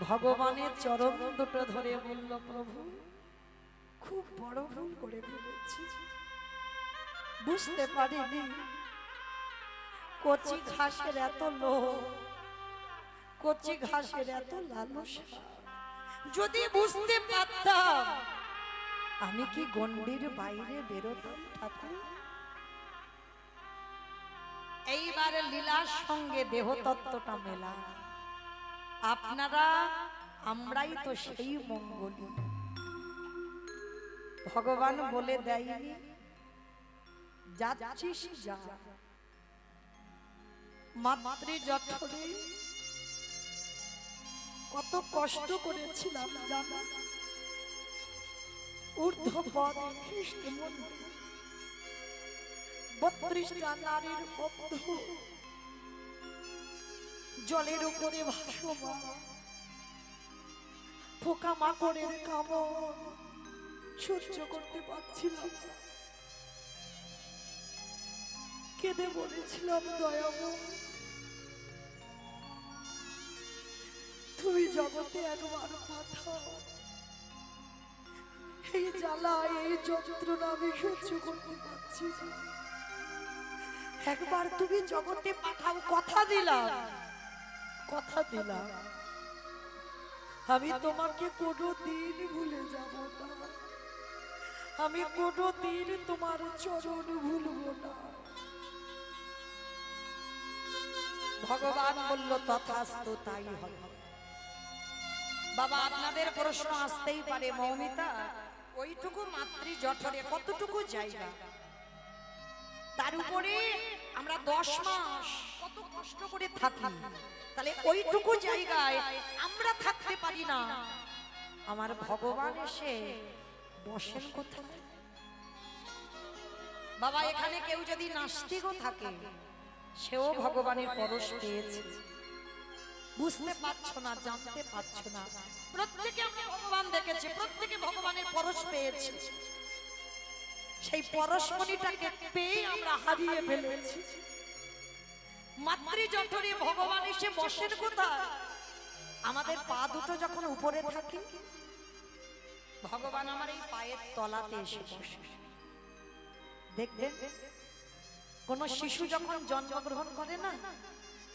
ভগবানের চরণ দুটো ধরে বলল, প্রভু খুব বড় ভুল করে ফেলেছি, বুঝতে পারিনি কচি ঘাসের এত লোভ, কচি ঘাসের এত লালসা। যদি বুঝতে পারতাম আমি কি গন্ডির বাইরে বেরোতাম ঠাকুর। এইবারে লীলার সঙ্গে দেহতত্ত্বটা মেলা। আপনারা আমরাই তো সেই মঙ্গলী। ভগবান বলে দেয়নি যাচ্ছিস যা, মাতৃ জঠরে কত কষ্ট করেছিলাম জানা। ঊর্ধ্বপদ খ্রিস্ট মন্দির 32টা নারীর বদ্ধ, জলের উপরে ভাসমান, পোকা মাকড়ের কামড় সহ্য করতে পারছিলাম। কেঁদে বলেছিলাম, দয়াময় তুমি জগতে একবার পাঠাও, এই জ্বালা, এই যন্ত্রণা আমি সহ্য করতে পারছি না। একবার তুমি জগতে পাঠাও, কথা দিলাম, কথা দিলাম আমি তোমাকে কোনোদিন ভুলে যাব না, আমি কোনোদিন তোমার চরণ ভুলবো না। ভগবান বলল, তথাস্তু, তাই হবে। বাবা, আপনাদের প্রশ্ন আসতেই পারে, মৌমিতা ওইটুকু মাতৃ জঠরে কতটুকু জায়গা, তার উপরে আমরা 10 মাস কত কষ্ট করে থাকি, তাহলে ওইটুকু জায়গায় আমরা থাকতে পারি না, আমার ভগবান এসে বসেন কোথায়? বাবা, এখানে কেউ যদি নাস্তিকও থাকে সেও ভগবানের পরশ পেয়েছে। বুঝতে পারছো না, জানতে পারছো না, প্রত্যেকে আমরা ভগবান দেখেছি, প্রত্যেকে ভগবানের পরশ পেয়েছি। সেই পরশমণিটাকে পেয়ে আমরা হারিয়ে ফেলেছি। মাতৃ জঠরে ভগবান এসে বসেন কোথায়? আমাদের পা দুটো যখন উপরে থাকে, ভগবান আমার এই পায়ের তলাতে এসে বসে। দেখবেন কোন শিশু যখন জন্মগ্রহণ করে না,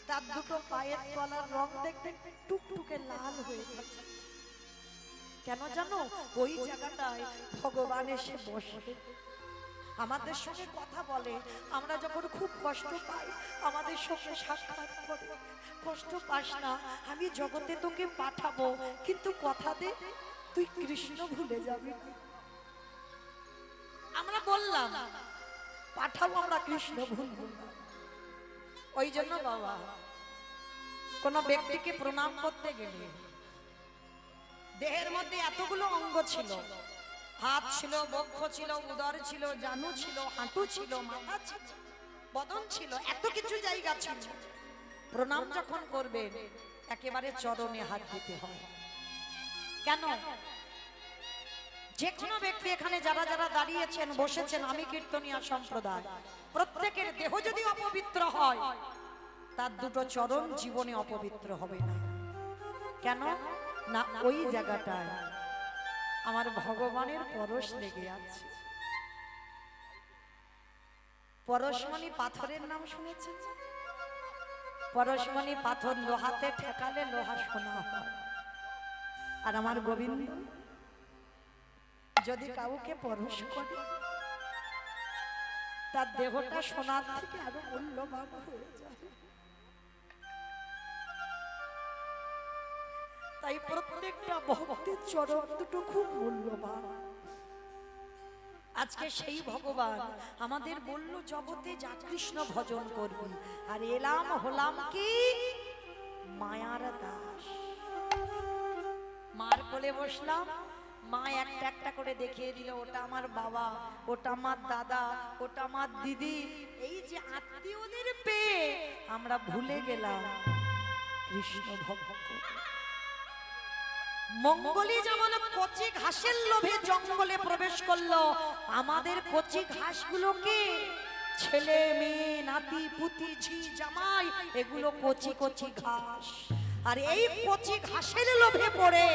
তার দুটো পায়ের তলার রং দেখবেন টুকটুকে লাল হয়ে থাকে। কেন জানো? ওই জায়গাটায় ভগবান এসে বসে আমাদের সঙ্গে কথা বলে। আমরা যখন খুব কষ্ট পাই আমাদের সঙ্গে সাক্ষাৎ করে, কষ্ট পাস না, আমি জগতে তোকে পাঠাবো, কিন্তু কথা দে তুই কৃষ্ণ ভুলে যাবি না। আমরা বললাম পাঠাবো, আমরা কৃষ্ণ ভুলবো না। ওই জন্য বাবা কোন ব্যক্তিকে প্রণাম করতে গেলে দেহের মধ্যে এতগুলো অঙ্গ ছিল, হাত ছিল, বক্ষ ছিল, উদর ছিল, জানু ছিল, হাঁটু ছিল, মাথা ছিল, বদন ছিল, এত কিছু জায়গা ছিল। প্রণাম যখন করবেন একেবারে চরণে হাত দিতে হয়। কেন? যে কোনো ব্যক্তি এখানে যারা যারা দাঁড়িয়েছেন বসেছেন, আমি কীর্তনিয়া সম্প্রদায়, প্রত্যেকের দেহ যদি অপবিত্র হয় তার দুটো চরণ জীবনে অপবিত্র হবে না। কেন না? ওই জায়গাটায় আমার ভগবানের পরশ লেগে আছে। পরশমণি পাথরের নাম শুনেছেন? পরশমণি পাথর লোহাতে ঠেকালে লোহা সোনা হয়। আর আমার গোবিন্দ যদি কাউকে পরশ করে তার দেহটা সোনার থেকে আরো মূল্যবান হয়ে যায়। তাই প্রত্যেকটা ভক্তের চরণ দুটো খুব মূল্যবান। আজকে সেই ভগবান আমাদের বলল জগতে যা কৃষ্ণ ভজন করবি, আর এলাম হলাম কি মায়ার দাস। মার কোলে বসলাম, মা একটা একটা করে দেখিয়ে দিল, ওটা আমার বাবা, ওটা আমার দাদা, ওটা আমার দিদি। এই যে আত্মীয়দের পেয়ে আমরা ভুলে গেলাম কৃষ্ণ ভক্ত। মঙ্গলি যেমন কচি ঘাসের লোভে জঙ্গলে প্রবেশ করলো, আমাদের কচি ঘাসগুলোকে ছেলে মেয়ে নাতি পুতি ঝি জামাই এগুলো কচি কচি ঘাস, আর এই কচি ঘাসের লোভে পড়ে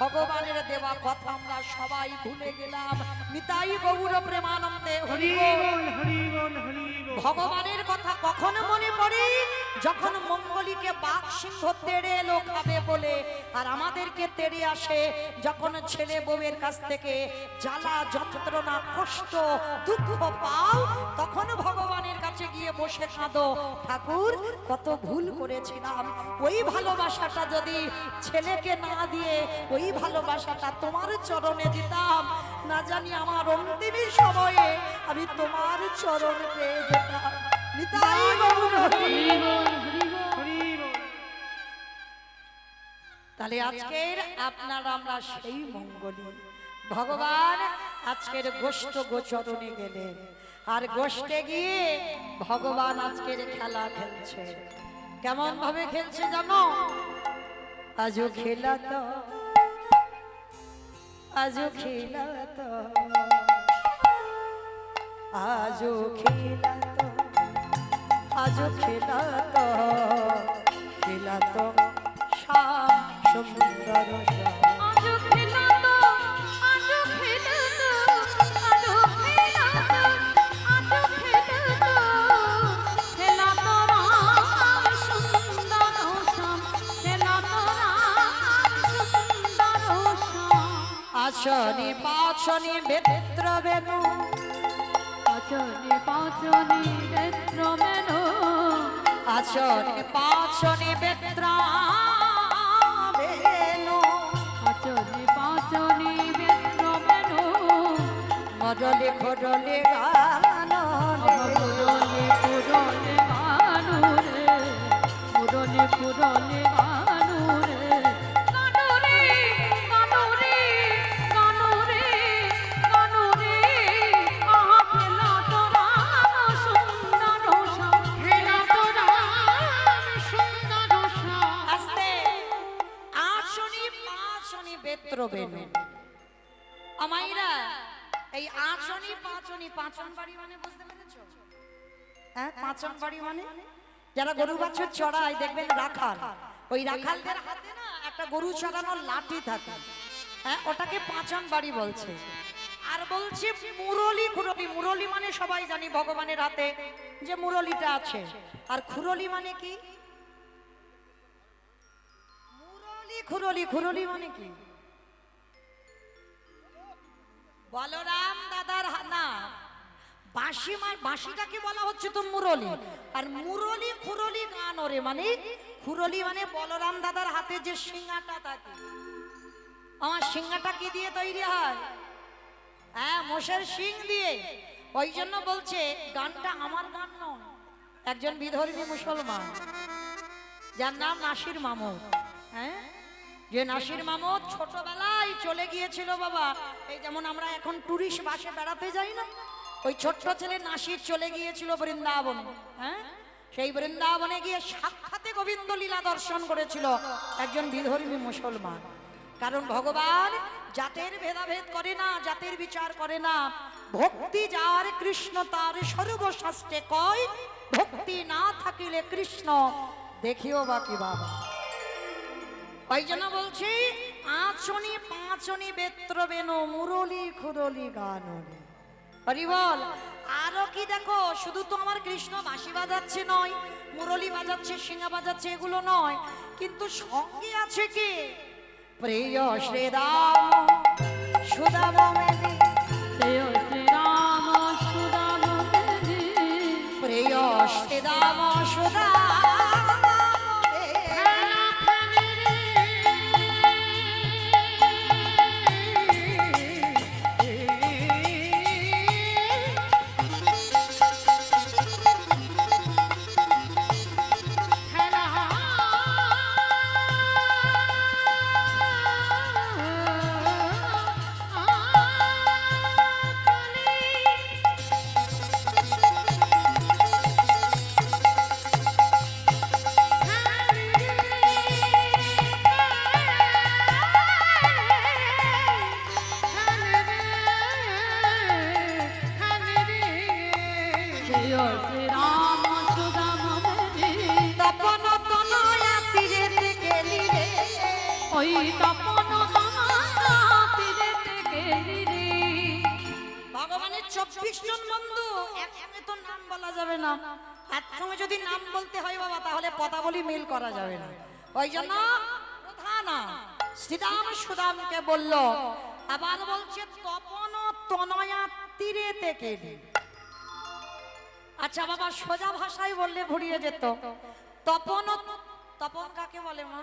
ভগবানের দেওয়া কথা আমরা সবাই ভুলে গেলাম। নিতাই গৌর প্রেমানন্দে হরি বল, হরি বল, হরি বল। ভগবানের কথা কখন মনে পড়ে? যখন মঙ্গলীকে বাঘ সিংহ তেড়ে এলো খাবে বলে, আর আমাদেরকে তেড়ে আসে যখন ছেলে বউয়ের কাছ থেকে জ্বালা যন্ত্রণা কষ্ট দুঃখ পাও, তখন ভগবানের কাছে গিয়ে বসে কাঁদো, ঠাকুর কত ভুল করেছিলাম। ওই ভালোবাসাটা যদি ছেলেকে না দিয়ে ওই ভালোবাসাটা তোমার চরণে দিতাম, না জানি আমার অন্তিম সময়ে আমি তোমার চরণ পেয়ে যেতাম। নিতাই গৌর হরি বল। হরি বল। তাহলে আজকের আপনারা আমরা সেই মঙ্গলী ভগবান আজকের গোষ্ঠ গোচরণে গেলেন, আর গোষ্ঠে গিয়ে ভগবান আজকের খেলা খেলছে। কেমন ভাবে খেলছে জানো? আজও খেলা তো, আজও খেলা তো, আজও খেলা তো, আজও খেলা তো, খেলা তো শ্যাম সুন্দর শ্যাম। আজো খেলাতো, আজো খেলাতো, আজো খেলাতো, আজো খেলাতো, খেলাতো রাম সুন্দর শ্যাম, খেলাতো রাম সুন্দর শ্যাম। আসনি পাচনি বেত্র বেনু, আচনে পাচনে বেত্র মেনো, আসনি পাচনি বেত্র বেনু, আচনে পাচনে বেত্র মেনো, মরলে খরলে গান মুরলে পুরলে গানুরে, মুরলে পুরলে গানুরে, গানুরে, গানুরে, গানুরে, গানুরে, আহা খেলা তো রাম সুন্দর শ্যাম, খেলা তো রাম সুন্দর শ্যাম। আস্তে আসনি পাচনি বেত্র বেনু। আমাইরা এই আসনি পাচনি, পাচন বাড়ি মানে বুঝতে পেরেছো? হ্যাঁ, পাচন বাড়ি মানে যারা গরু বাছুর চড়ায় দেখবেন রাখাল, ওই রাখালদের হাতে না একটা গরু চড়ানোর লাঠি থাকে, হ্যাঁ ওটাকে পাচন বাড়ি বলছে। আর বলছে মুরলি খুরলি, মুরলি মানে সবাই জানি ভগবানের হাতে যে মুরলিটা আছে, আর খুরলি মানে কি? মুরলি খুরলি, খুরলি মানে কি? বলরাম দাদার না বাঁশি বাঁশিটাকে বলা হচ্ছে তো মুরলি, আর মুরলি খুরলি গান ওরে, মানে খুরলি মানে বলরাম দাদার হাতে যে সিংহাটা থাকে। আমার সিংহাটা কি দিয়ে তৈরি হয়? হ্যাঁ, মোষের শিং দিয়ে। ওই জন্য বলছে গানটা আমার গান নয়, একজন বিধর্মী মুসলমান যার নাম নাসির মাহমুদ। হ্যাঁ, যে নাসির মাহমুদ ছোটবেলায় চলে গিয়েছিল বাবা, এই যেমন আমরা এখন টুরিস্ট বাসে বেড়াতে যাই না, ওই ছোট্ট ছেলে নাসির চলে গিয়েছিল বৃন্দাবন। হ্যাঁ, সেই বৃন্দাবনে গিয়ে সাক্ষাতে গোবিন্দ লীলা দর্শন করেছিল একজন বিধর্মী মুসলমান। কারণ ভগবান জাতের ভেদাভেদ করে না, জাতের বিচার করে না। ভক্তি যার কৃষ্ণ তার সর্বশাস্ত্রে কয়, ভক্তি না থাকিলে কৃষ্ণ দেখিও বাকি বাবা। ওই জন্য বলছি আঁচনি পাঁচনি বেত্র বেনো মুরলি খুরলি গান। হরি বল। আরো কি দেখো, শুধু তো আমার কৃষ্ণ বাঁশি বাজাচ্ছে নয়, মুরলি বাজাচ্ছে, সিংহা বাজাচ্ছে, এগুলো নয়, কিন্তু সঙ্গে আছে কে? প্রিয় শ্রীরাম সুদাম মেলি, প্রিয় শ্রীরাম সুদাম মেলি, প্রিয় শ্রীরাম সুদাম প্রিয় শ্রীরাম সুদাম মেলি, তপন তনয়া তীরেতে গেলি রে, ওই তপন তনয়া তীরেতে গেলি রে। ভগবানের 24 জন বন্ধু, একসঙ্গে তো নাম বলা যাবে না, একসঙ্গে যদি নাম বলতে হয় বাবা তাহলে পদাবলী মিল করা যাবে না। ওই জন্য প্রধান শ্রীরাম সুদামকে বলল, আবার বলছে তপন তনয়া তীরেতে গেলি। আচ্ছা বাবা, সোজা ভাষায় বললে ভুলিয়ে যেত। তপন, তপন কাকে বলে মা?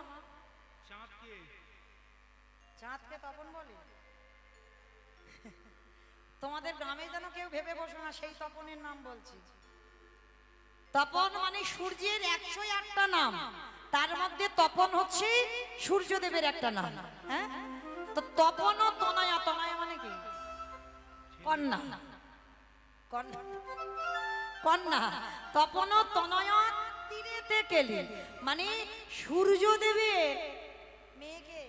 চাঁদকে তপন বলে? তোমাদের গ্রামে যেন কেউ ভেবে বসো না সেই তপনের নাম বলছি। তপন মানে সূর্যের 108টা নাম, তার মধ্যে তপন হচ্ছে সূর্যদেবের একটা নাম। হ্যাঁ, তো তপন তনয়া, তনয়া মানে কি? কন্যা, কন্যা, কন্যা। তপন তনয়া তীরেতে গেলি মানে সূর্যদেবের মেয়েকে।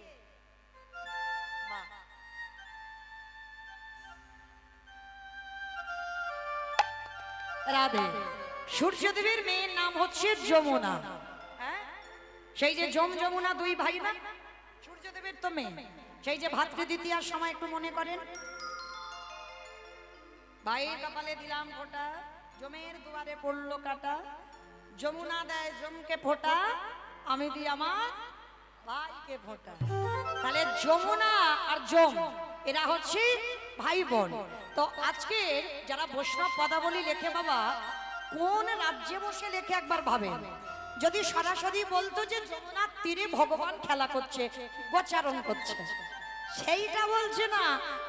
রাধে। সূর্যদেবের মেয়ের নাম হচ্ছে যমুনা। হ্যাঁ, সেই যে যমুনা দুই ভাই না, সূর্যদেবের তো মেয়ে। সেই যে ভাতৃ দ্বিতীয়ার সময় একটু মনে করেন, ভাই কপালে দিলাম ফোঁটা, জমের দুয়ারে পড়লো কাটা, যমুনা দেয় জমকে ফোঁটা, আমি দিই আমার ভাইকে ফোঁটা। তাহলে যমুনা আর যম এরা হচ্ছে ভাই বোন। তো আজকে যারা বৈষ্ণব পদাবলী লেখে বাবা, কোন রাজ্যে বসে লেখে একবার ভাবেন। যদি সরাসরি বলতো যে যমুনার তীরে ভগবান খেলা করছে, গোচারণ করছে, সেইটা বলছে না,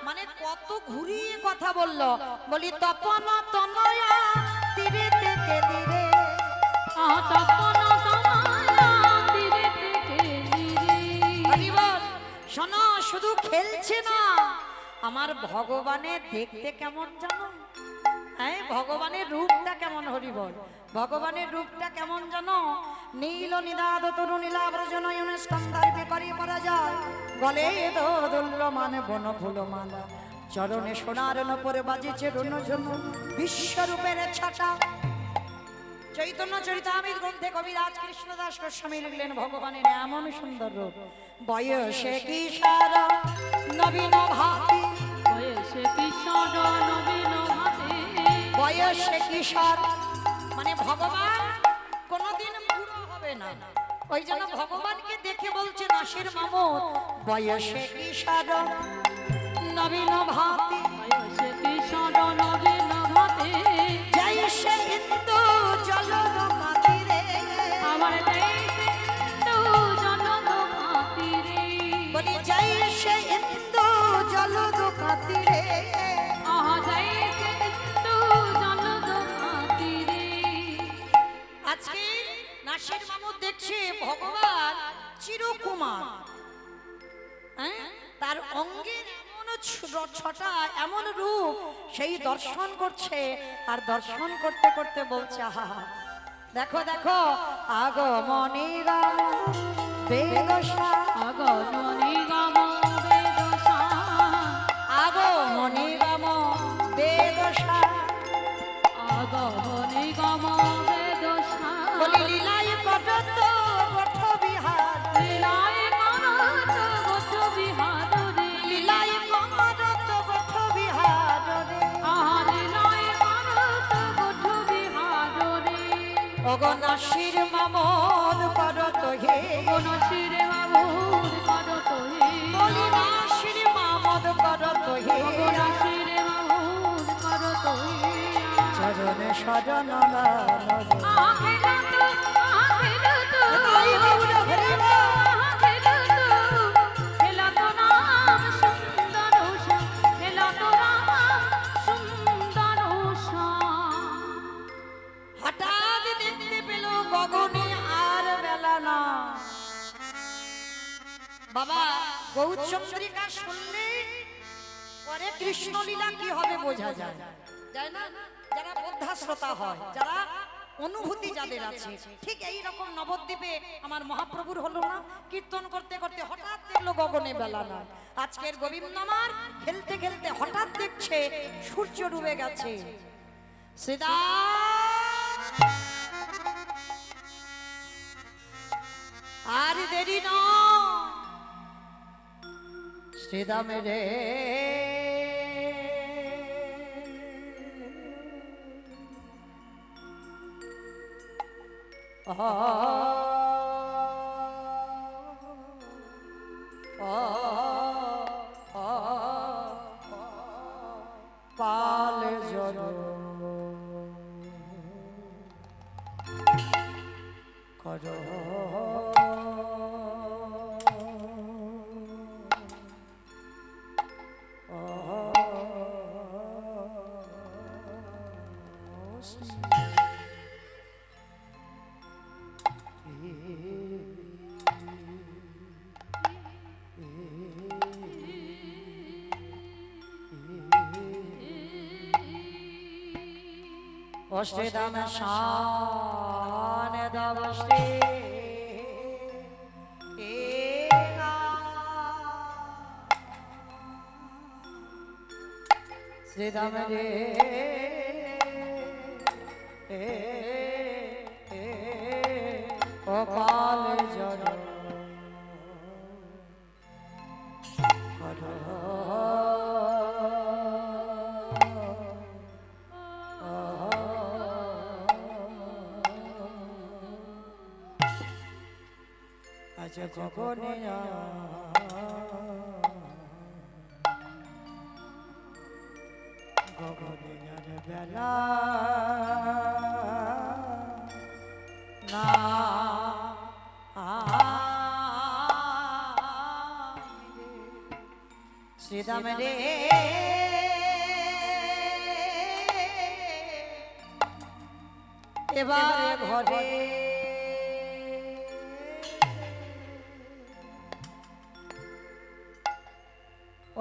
মানে কত ঘুরিয়ে কথা বললো। বলি তপন তনয়া তীরেতে গেলি রে, তপন তনয়া তীরেতে গেলি রে। হরি বল। শোনো, শুধু খেলছে না, আমার ভগবানের দেখতে কেমন জানো? হ্যাঁ, ভগবানের রূপটা কেমন? হরি বল। ভগবানের রূপটা কেমন জানো? নীল নিদাদ তরু নীলাব্রজনয়ন স্কন্ধার্পে করি পরা যায়, গলে দোদুল্য মানে বন ফুল মালা, চরণে সোনার নপরে বাজিছে রুনঝুন, বিশ্বরূপের ছাটা। চৈতন্য চরিতামৃত গ্রন্থে কবিরাজ কৃষ্ণদাস গোস্বামী লিখলেন ভগবানের এমন সুন্দর রূপ। বয়সে কিশোর নবীন ভাতি, বয়সে কিশোর নবীন ভাতি, বয়সে কিশোর মানে ভগবান কোনদিন বুড়ো হবে না। ওই জন্য ভগবানকে দেখে বলছে নাসির মাহমুদ, বয়সে কিশোর নবীন ভাতি, আজকে নাসির মামুদ দেখছে ভগবান চিরকুমার, হ্যাঁ, তার অঙ্গের এমন ছটা এমন রূপ, সেই দর্শন করছে আর দর্শন করতে করতে বলছে আহা দেখো দেখো আগমনীরা বেদশা, আগমনীগম বেদশা, আগমনীগম বেদশা, আগমনীগম বেদশা, বলি লীলাই কটত বঠ বিহার, লীলাই করত বঠ বিহার রে, লীলাই কটত বঠ বিহার রে, আহা লীলাই করত বঠ বিহার রে, অগনাশির মামদ করত হে, গণশির মামুদ করত হে, বলি নাশির মামদ করত হে, গণশির মামুদ করত হে, চরণে শরণ গান রে। তাই বাবুরা ঘরে বা, হঠাৎ দেখতে পেল গগনে আর বেলা না। বাবা গৌরচন্দ্রিকা শুনলে পরে কৃষ্ণলীলা কি হবে বোঝা যায়, যায় না? যারা বোদ্ধা শ্রোতা হয়, যারা অনুভূতি যাদের আছে, ঠিক এই রকম নবদ্বীপে আমার মহাপ্রভুর হলো না, কীর্তন করতে করতে হঠাৎ দেখলো গগনে বেলা না। আজকের গোবিন্দ আমার খেলতে খেলতে হঠাৎ দেখছে সূর্য ডুবে গেছে। সীতা আর দেরি না, শ্রীদাম রে পাল জল কর অষ্টদাম শান দাবষ্টে শ্রীদাম রে অকাল জন আজ গগনে গগনে বেলা না শ্রীদাম রে এবারে ঘরে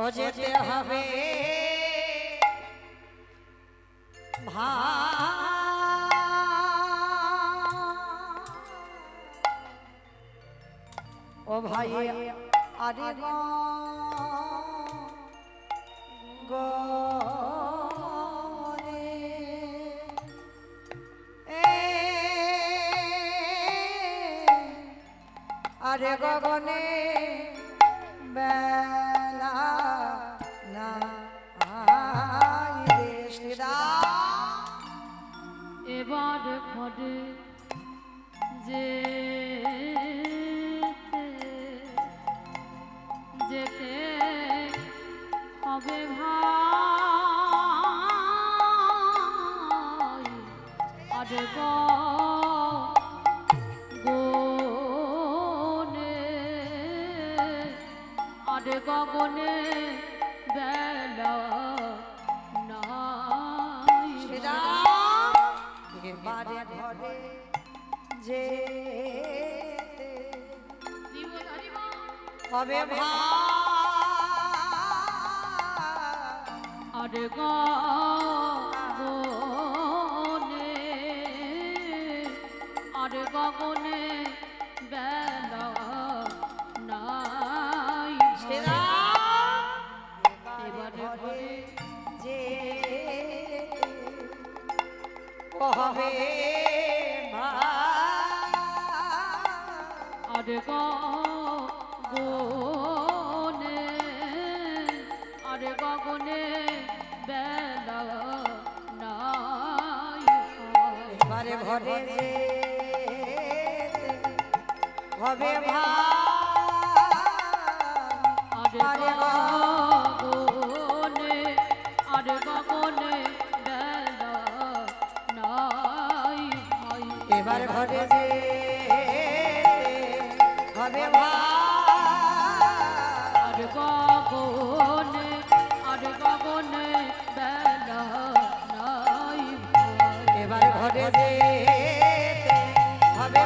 ও যেতে হবে ও ভাই আরে গরে আরে গগনে বেলা না রে শ্রীরাম এবার ঘরে যে যেতে হবে ভাই, আরে গগনে আরে গগনে বেলা নাই শ্রীরাম এবারে ঘরে হবে ভাই আরে গগনে আরে গগনে বেলা নাই এবারে ঘরে যে হবে আরে গগনে আরে গগনে বেলা নাই এবারে ঘরে যে হবে আরে গগনে আরে গগনে বেলা নাই এবারে ঘরে যে হবে আরে গগনে বেলা নাই এবারে ঘরে যে হবে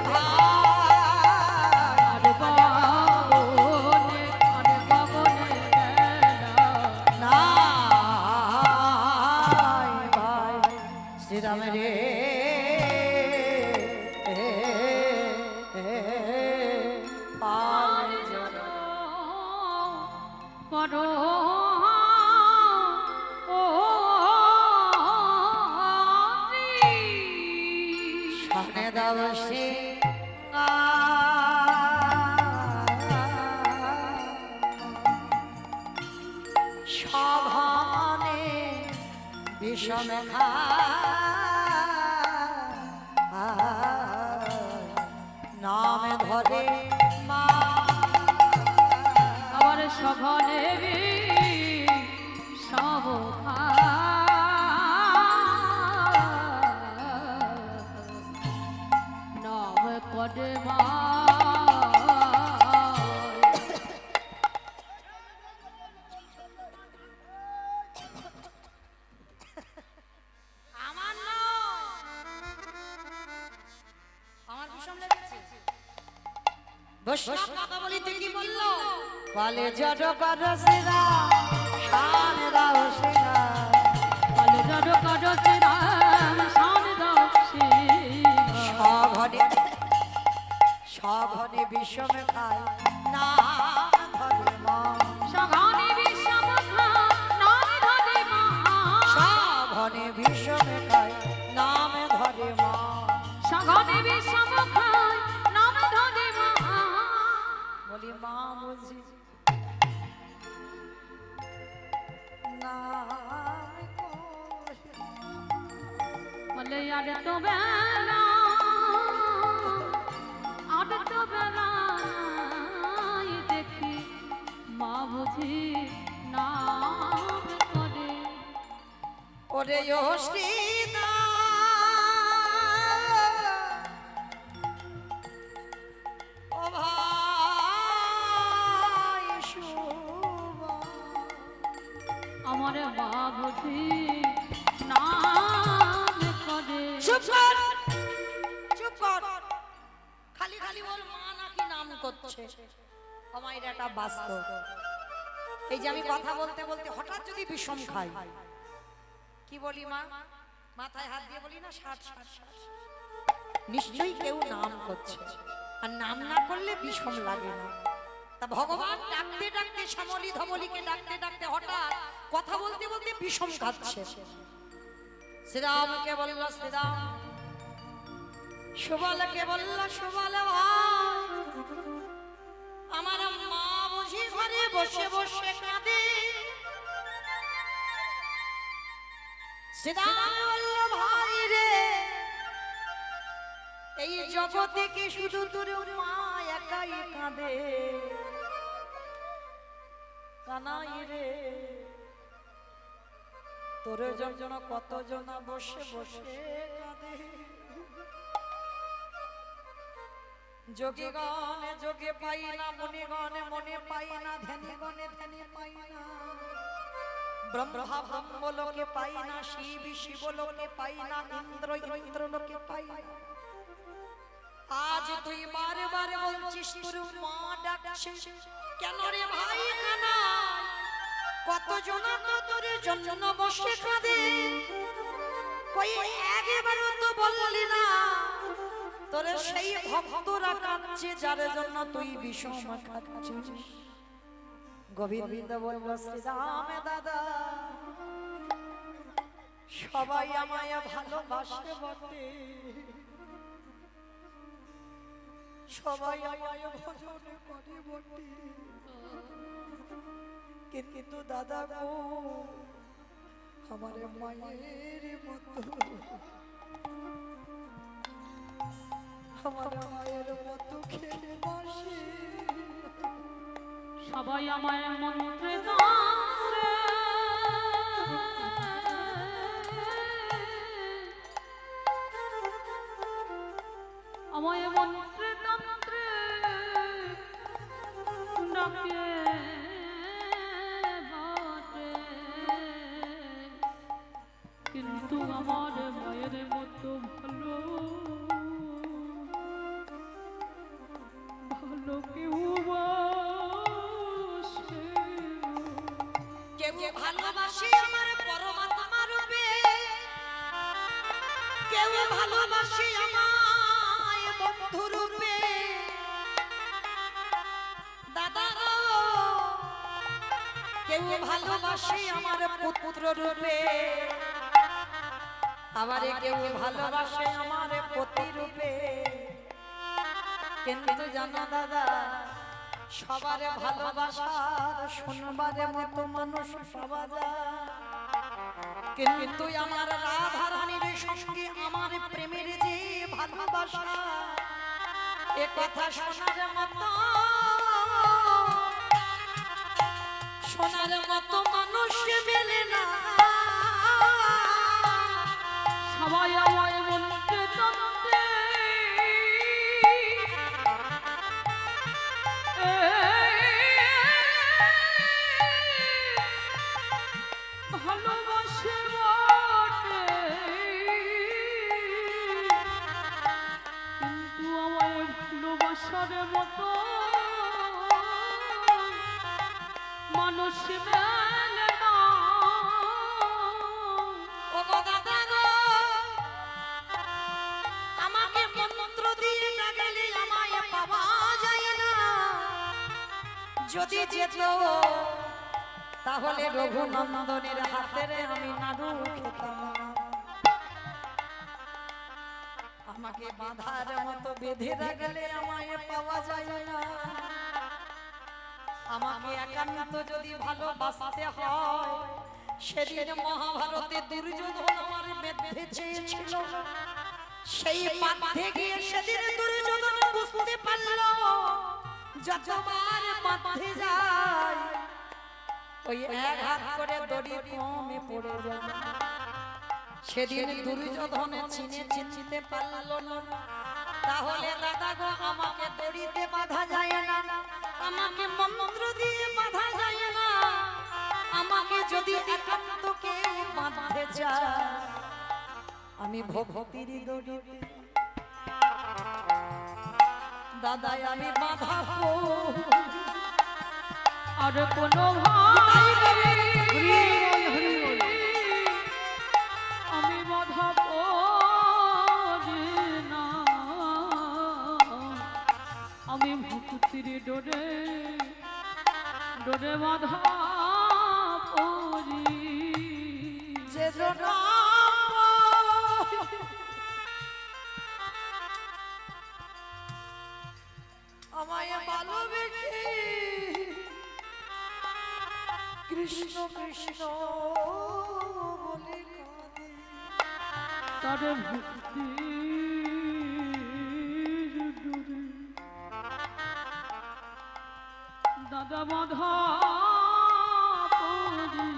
আরে গগনে বেলা নাই ভাই শ্রীরাম রে পাল করো ও শানে দাও সে সভানে বিষম নামে ধরে মা আবার সঘনে সব নাম পদে মা আমার নয় আমার বিষম লেগেছে বৈষ্ণব কথা বলিতে কি বললো বলে জড় কর সিরা শান দাও সিরা বলে জড় কর সিরা শান দাও সঘনে সঘনে বিষম খায় না ধরে মা সঘনে বিষম খায় নাম ধরে মা সঘনে বিষম খায় নাম ধরে মা সঘনে বিষম খায় নাম ধরে মা বলি মা বুঝি না বলে আরে তো বেলা দেখি মা বুঝি নাম করে ওরে ও শ্রীদা ও ভাই শুভা আমার মা বুঝি নাম করে চুপ কর চুপ কর খালি খালি ওর মা নাকি নাম করছে আমার এটা বাস্তব এই যে আমি কথা বলতে বলতে হঠাৎ যদি বিষম খাই কি বলি মা মাথায় হাত দিয়ে বলি না 60 নিশ্চয়ই কেউ নাম করছে আর নাম না করলে বিষম লাগে না তা ভগবান ডাকতে ডাকতে শ্যামলী ধবলীকে ডাকতে ডাকতে হঠাৎ কথা বলতে বলতে বিষম খাচ্ছে শ্রীরামকে বলল শ্রীরাম সুবলকে বলল সুবল ভাই আমার মা বুঝি ঘরে বসে বসে কাঁদে শ্রীরাম বলল ভাই রে এই জগতে কি শুধু তোর মা একাই কাঁদে কানাই রে তোর জন কতজন বসে বসে কাঁদে যোগী গণে যোগে পাই না মনে গণে মনে পাই না ধ্যানে গণে ধ্যানে পাই না ব্রহ্মা ব্রহ্ম লোকে পাই না শিব শিব লোকে পাই না ইন্দ্র ইন্দ্র লোকে পাই না আজ বারবার বলছিস তোর মা ডাকছে কেন রে ভাই কানা কত জনা তো তোর জন্য বসে কাঁদে কই একবারও তো বললি না তোর সেই ভক্তরা কাঁদছে যার জন্য তুই বিষম খাচ্ছিস গোবিন্দ বলল শ্রীরাম দাদা সবাই আমায় ভালোবাসে বটে সবাই আমায় ভজন করে বটে কিন্তু দাদা গো আমার মায়ের মতো আমার মায়ের মতো খেলে বসে সবাই আমায় মন্ত্রে তন্ত্রে আমায় মন্ত্রে তন্ত্রে ডাকে বাটে কিন্তু আমার মায়ের মতো ভালো ভালো কেউ কেউ ভালোবাসে আমার পরমাত্মা রূপে কেউ ভালোবাসে আমায় বন্ধু রূপে দাদা গো কেউ ভালোবাসে আমার পুত্র রূপে আবার কেউ ভালোবাসে আমার পতি রূপে কিন্তু জানো দাদা সবার ভালোবাসার শুনবার মতো মানুষ পাওয়া যায় কিন্তু আমার রাধা রানীর সঙ্গে আমার প্রেমের যে ভালোবাসা এ কথা শোনার মতো মানুষ মেলে না সবাই আমায় মন্ত্রে তন্ত্রে ভালোবাসে বটে কিন্তু আমায় ভালোবাসার মতো মানুষ মেলে না ও গো দাদা গো আমাকে মন্ত্র দিয়ে না গেলে আমায় পাওয়া যায় না যদি যেত তাহলে রঘুনন্দনের হাতের আমি নাড়ু খেতাম না আমাকে বাঁধার মতো বেঁধে রাখলে আমায় পাওয়া যায় না আমাকে একান্ত যদি ভালোবাসতে হয় সেদিন মহাভারতে দুর্যোধন আমার বেঁধে চেয়েছিল সেই বাঁধে গিয়ে সেদিন দুর্যোধন বুঝতে পারল যতবার বাঁধে যায় ওই এক হাত করে দড়ি কমে পড়ে যায় সেদিন দুর্যোধন চিনতে পারল না তাহলে দাদা গো আমাকে দড়িতে বাঁধা যায় না আমাকে মন্ত্র দিয়ে বাঁধা যায় না আমাকে যদি একান্ত কে বাঁধতে চায় আমি ভক্তির দড়িতে দাদা আমি বাঁধাবো আর কোনো ভাই আমি বাধা পড়ি না আমি ভক্তির ডোরে ডোরে বাধা পড়ি যে জন্য আমায় ভালোবেসে কৃষ্ণ কৃষ্ণ বলে কাঁদে তার ভক্তির ডোরে দাদা বাধা পড়ি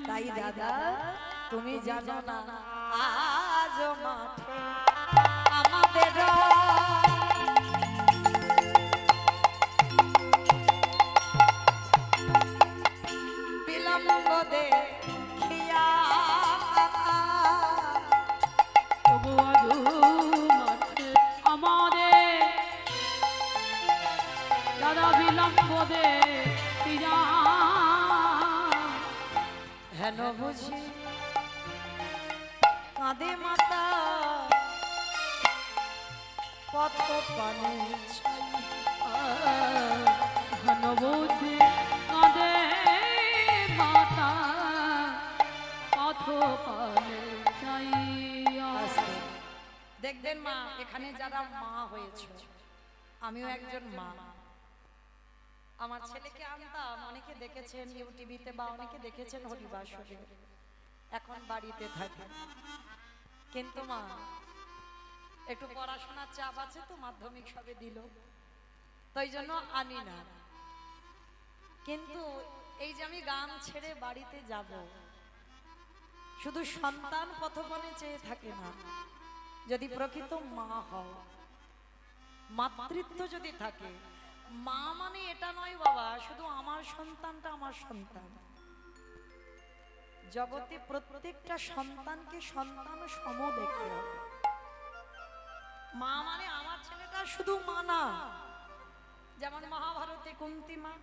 তাই দাদা তুমি জানো না আজ মাঠে আমাদের বিলম্ব দেখিয়া তবু আজ মাঠে আমাদের জন্মদে পিয়া হেন বুঝি কাঁদে মাতা পথ পানে ঘনবুদ্ধি কাঁদে মাতা পথ পানে চাইয়া। দেখবেন মা, এখানে যারা মা হয়েছে, আমিও একজন মা। আমার ছেলেকে আনতাম, অনেকে দেখেছেন ইউটিভিতে বা অনেকে দেখেছেন হরিবাসরে, এখন বাড়িতে থাকে। কিন্তু মা একটু পড়াশোনার চাপ আছে তো, মাধ্যমিক সবে দিল, তাই জন্য আনি না। কিন্তু এই যে আমি গান ছেড়ে বাড়িতে যাব, শুধু সন্তান পথপনে চেয়ে থাকে না, যদি প্রকৃত মা হও, মাতৃত্ব যদি থাকে, মা মানে এটা নয় বাবা শুধু আমার সন্তানটা আমার সন্তান। জগতে প্রত্যেকটা সন্তানকে সন্তান সম দেখতে হবে। মা মানে আমার ছেলেটা শুধু মা না, যেমন মহাভারতে কুন্তী মা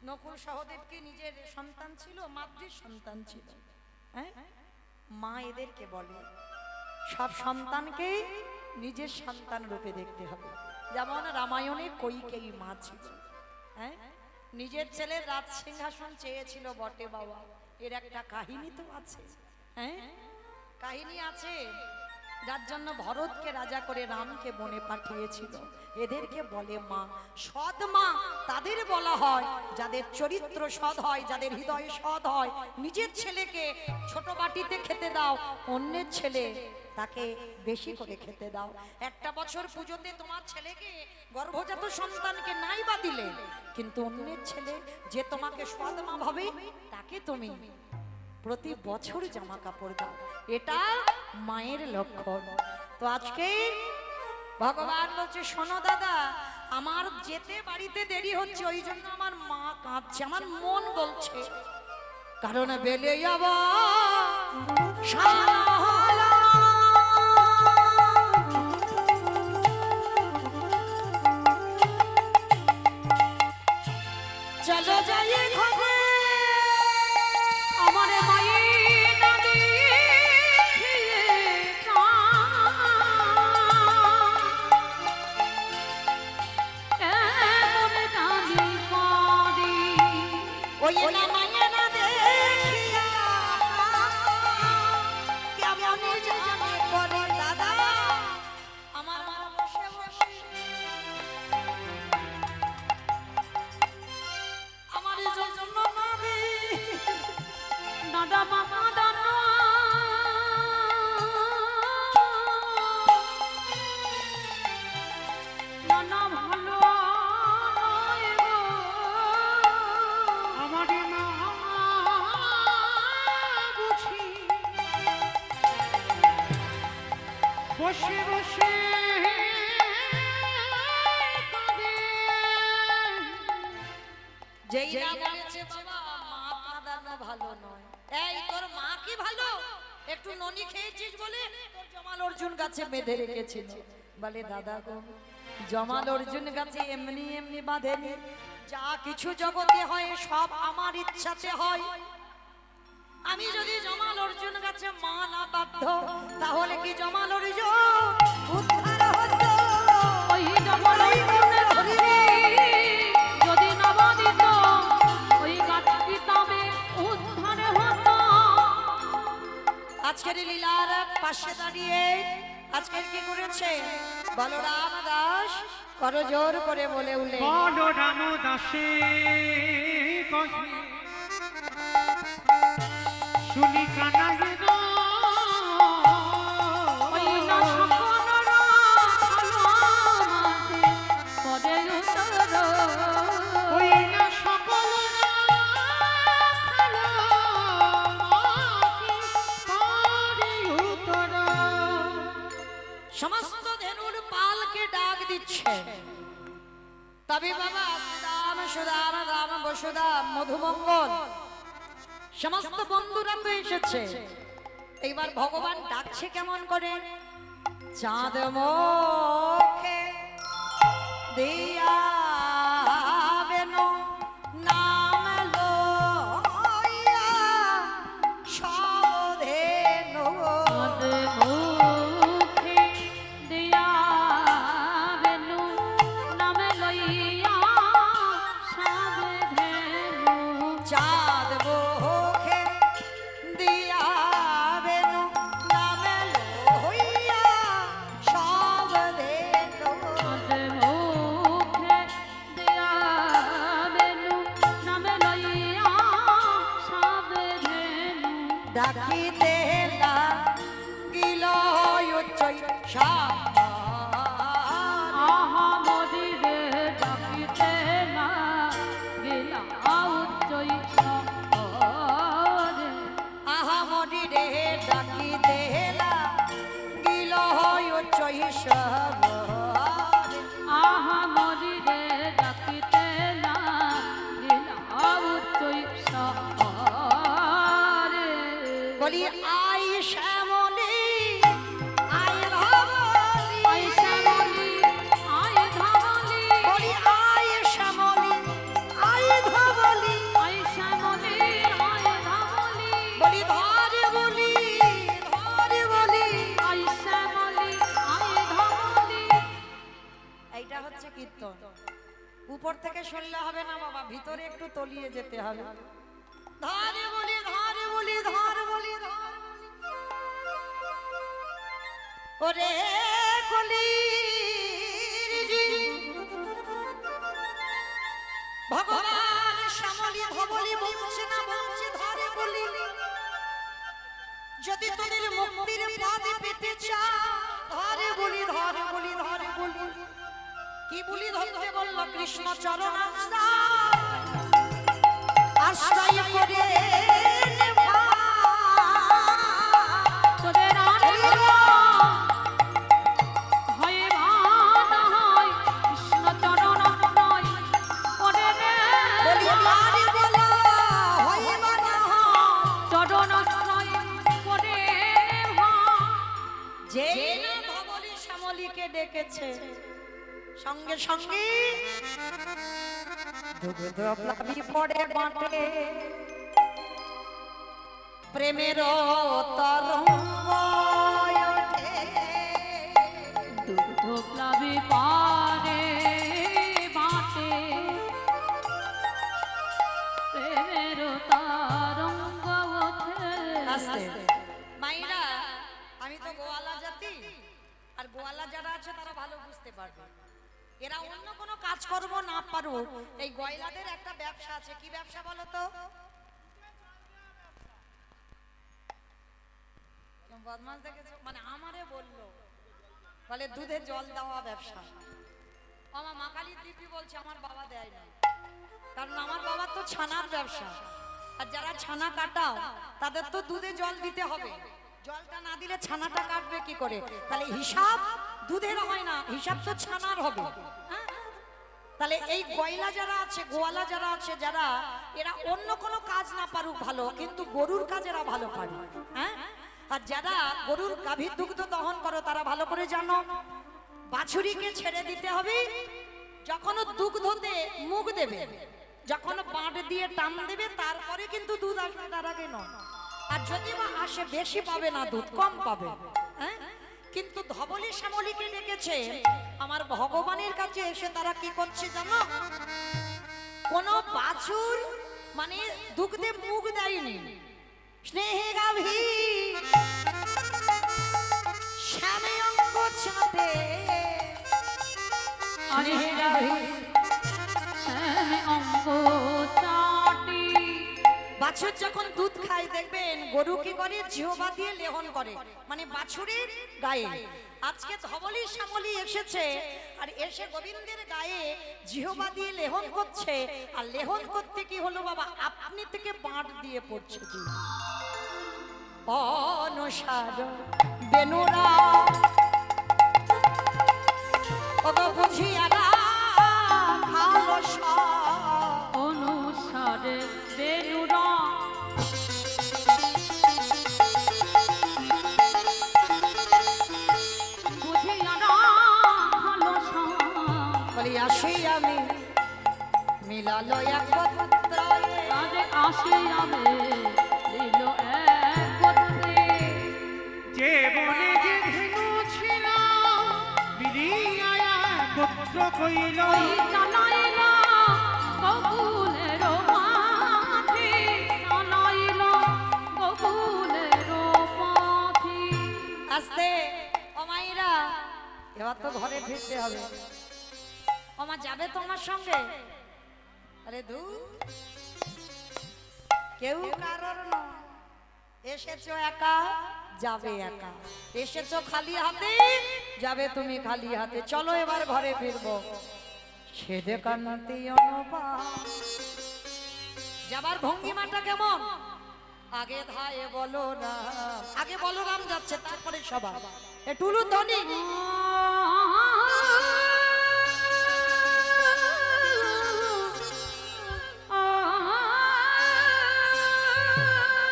নকুল সহদেবকে নিজের সন্তান ছিল, মাতৃ সন্তান ছিল। হ্যাঁ, মা এদেরকে বলে সব সন্তানকে নিজের সন্তান রূপে দেখতে হবে। যেমন রামায়ণে কৈকেয়ী মা ছিল, হ্যাঁ, নিজের ছেলের রাজ সিংহাসন চেয়েছিল বটে বাবা, এর একটা কাহিনী তো আছে। হ্যাঁ, কাহিনী আছে, যার জন্য ভরতকে রাজা করে রামকে বনে পাঠিয়েছিল। এদেরকে বলে মা। সৎ মা তাদের বলা হয় যাদের চরিত্র সৎ হয়, যাদের হৃদয় সৎ হয়। নিজের ছেলেকে ছোট বাটিতে খেতে দাও, অন্যের ছেলে তাকে বেশি করে খেতে দাও। একটা বছর পুজোতে তোমার ছেলেকে, গর্ভজাত সন্তানকে নাই বা দিলে, কিন্তু অন্যের ছেলে যে তোমাকে সৎ মা ভাবে, তাকে তুমি প্রতি বছর জামা কাপড় দাও। এটা মায়ের লক্ষণ। তো আজকে ভগবান বলছে, শোনো দাদা, আমার যেতে বাড়িতে দেরি হচ্ছে, ওই জন্য আমার মা কাঁদছে, আমার মন বলছে, কারণ বেলে যাবা চলো যাই ঘরে আমার মায়ের না দেখিয়ে কেমন জানি করি ওই না মায়া না দেখিয়া কেমন জানি করে দাদা। আমার মা বসে বসে আমার জন্য ভাবি, দাদা মামা দাদা নানা ভালো নয় গো। আমার মা বুঝি বসে বসে কাঁদে। যেই না বলেছে বাবা মা কাঁদানো ভালো নয়। এই তোর মা কি ভালো, একটু ননি খেয়েছিস বলে তোর জমাল অর্জুন গাছে বেঁধে রেখেছিল। বলে দাদা গো, জমাল অর্জুন গাছে এমনি এমনি বাঁধেনি, যা কিছু জগতে হয় সব আমার ইচ্ছাতে হয়। আমি যদি জমাল অর্জুন গাছে মা না বাধ্য, তাহলে কি জমাল অর্জুন উদ্ধার হতো? ওই জমাল অর্জুনের হরিণী যদি না বাঁধিত, ওই গাছটি তবে উদ্ধারে হতো। আজকের লীলার পাশে দাঁড়িয়ে আজকের কি করেছে বলরাম দাস করজোর করে বলে উঠলে, বলরাম দাসে কহে শুনি কানাইয়ের ওই না সকলরা ভালো আমাকে পদে উত্তর। ওই না সকলরা ভালো মাকে পারি উত্তর। সমস্ত ধেনুর পালকে ডাক দিচ্ছে। তবে বাবা সুদাম সুদাম রাম বসুদাম মধুমঙ্গল সমস্ত বন্ধুরা তো এসেছে। এইবার ভগবান ডাকছে কেমন করে, চাঁদ মুখে দিয়া হচ্ছে কীর্তন। উপর থেকে সরলে হবে না বাবা, ভিতরে একটু তলিয়ে যেতে হবে। ধারে বলি ধারে বলি ধার বলি ধার বলি। ওরে কলির জি ভগবান শ্যামলী ধবলি বলছে না বলছে ধারে বলি, যদি তোদের মুক্তির পথ পেতে চাও ধারে বলি ধারে বলি ধারে বলি। কি বলি ধরতে বলল? কৃষ্ণ চরণ আশ্রয় করে তোদের আনন্দ হয় বাধা হয়, কৃষ্ণ চরণ আশ্রয় করে রে। বলি ধারে বলা হয় বানা চরণ আশ্রয় করে রে ভাই। যে না ধবলি শ্যামলীকে ডেকেছে সঙ্গে সঙ্গে দুগ্ধ প্লাবী পড়ে বাটে প্রেমের তরঙ্গ ওঠে। দুগ্ধ প্লাবী পারে বাটে প্রেমের তরঙ্গ ওঠে। আস্তে মাইরা, আমি তো গোয়ালা জাতি, আর গোয়ালা যারা আছে তারা ভালো বুঝতে পারবে। এরা অন্য কোনো কাজকর্ম না পারুক, এই গয়লাদের একটা ব্যবসা আছে। কি ব্যবসা বলো তো? বদমাস দেখেছো? মানে আমারে বললো, বলে দুধে জল দেওয়া ব্যবসা। আমার মা কালী দিদি বলছে আমার বাবা দেয় না, কারণ আমার বাবার তো ছানার ব্যবসা, আর যারা ছানা কাটাও তাদের তো দুধে জল দিতে হবে। জলটা না দিলে ছানাটা কাটবে কি করে? তাহলে হিসাব দুধের হয় না, হিসাব তো ছানার হবে। হ্যাঁ, তাহলে এই গয়লা যারা আছে, গোয়ালা যারা আছে, যারা এরা অন্য কোনো কাজ না পারুক ভালো, কিন্তু গরুর কাজ এরা ভালো পারে। হ্যাঁ, আর যারা গরুর গাভীর দুগ্ধ দহন করো তারা ভালো করে জানো, বাছুরিকে ছেড়ে দিতে হবে যখন দুগ্ধতে মুখ দেবে, যখন বাঁট দিয়ে টান দেবে তারপরে কিন্তু দুধ আসবে, তার আগে নয়। আর যদি বা আসে বেশি পাবে না, দুধ কম পাবে। হ্যাঁ, কিন্তু ধবলি শ্যামলীকে ডেকেছে আমার ভগবানের কাছে এসে তারা কি করছে জানো? কোন বাছুর মানে দুগ্ধে মুখ দেয়নি, স্নেহে গাভী শ্যামে অঙ্গ চাঁদে স্নেহে গাভী অঙ্গ চাটি। বাছুর যখন দুধ খায় দেখবেন গরু কি করে? জিহ্বা দিয়ে লেহন করে, মানে বাছুরের গায়ে। আজকে ধবলি শ্যামলী এসেছে আর এসে গোবিন্দের গায়ে জিহ্বা দিয়ে লেহন করছে। আর লেহন করতে কি হলো বাবা? আপনি থেকে বাঁট দিয়ে পড়ছে দুধ। অনুসার বেনুরা ওগো বুঝিয়া না ভালো অনুসারে বেনুরা বুঝিয়া না ভালো বলি আসি আমি মিলালো একত্রয়ে আরে আসি আমি দিল একত্রে। যে বনে যে ধেনু ছিল বিলিয়া পুত্র কইল ওই চালাইল গোকুলের মাঝি, চালাইল গোকুলের পাখি। আস্তে ও মাইরা, এবার তো ঘরে ফিরতে হবে। ওমা যাবে তোমার সঙ্গে? আরে দু কেউ কারোর নয়, এসেছো একা যাবে একা, এসেছো খালি হাতে যাবে তুমি খালি হাতে। চলো এবার ঘরে ফিরবো। সেদে কান্তি অনুপা যাবার ভঙ্গিমাটা কেমন? আগে ধায়ে বলো না, আগে বলরাম যাচ্ছে, তারপরে সবাই একটু ধ্বনি।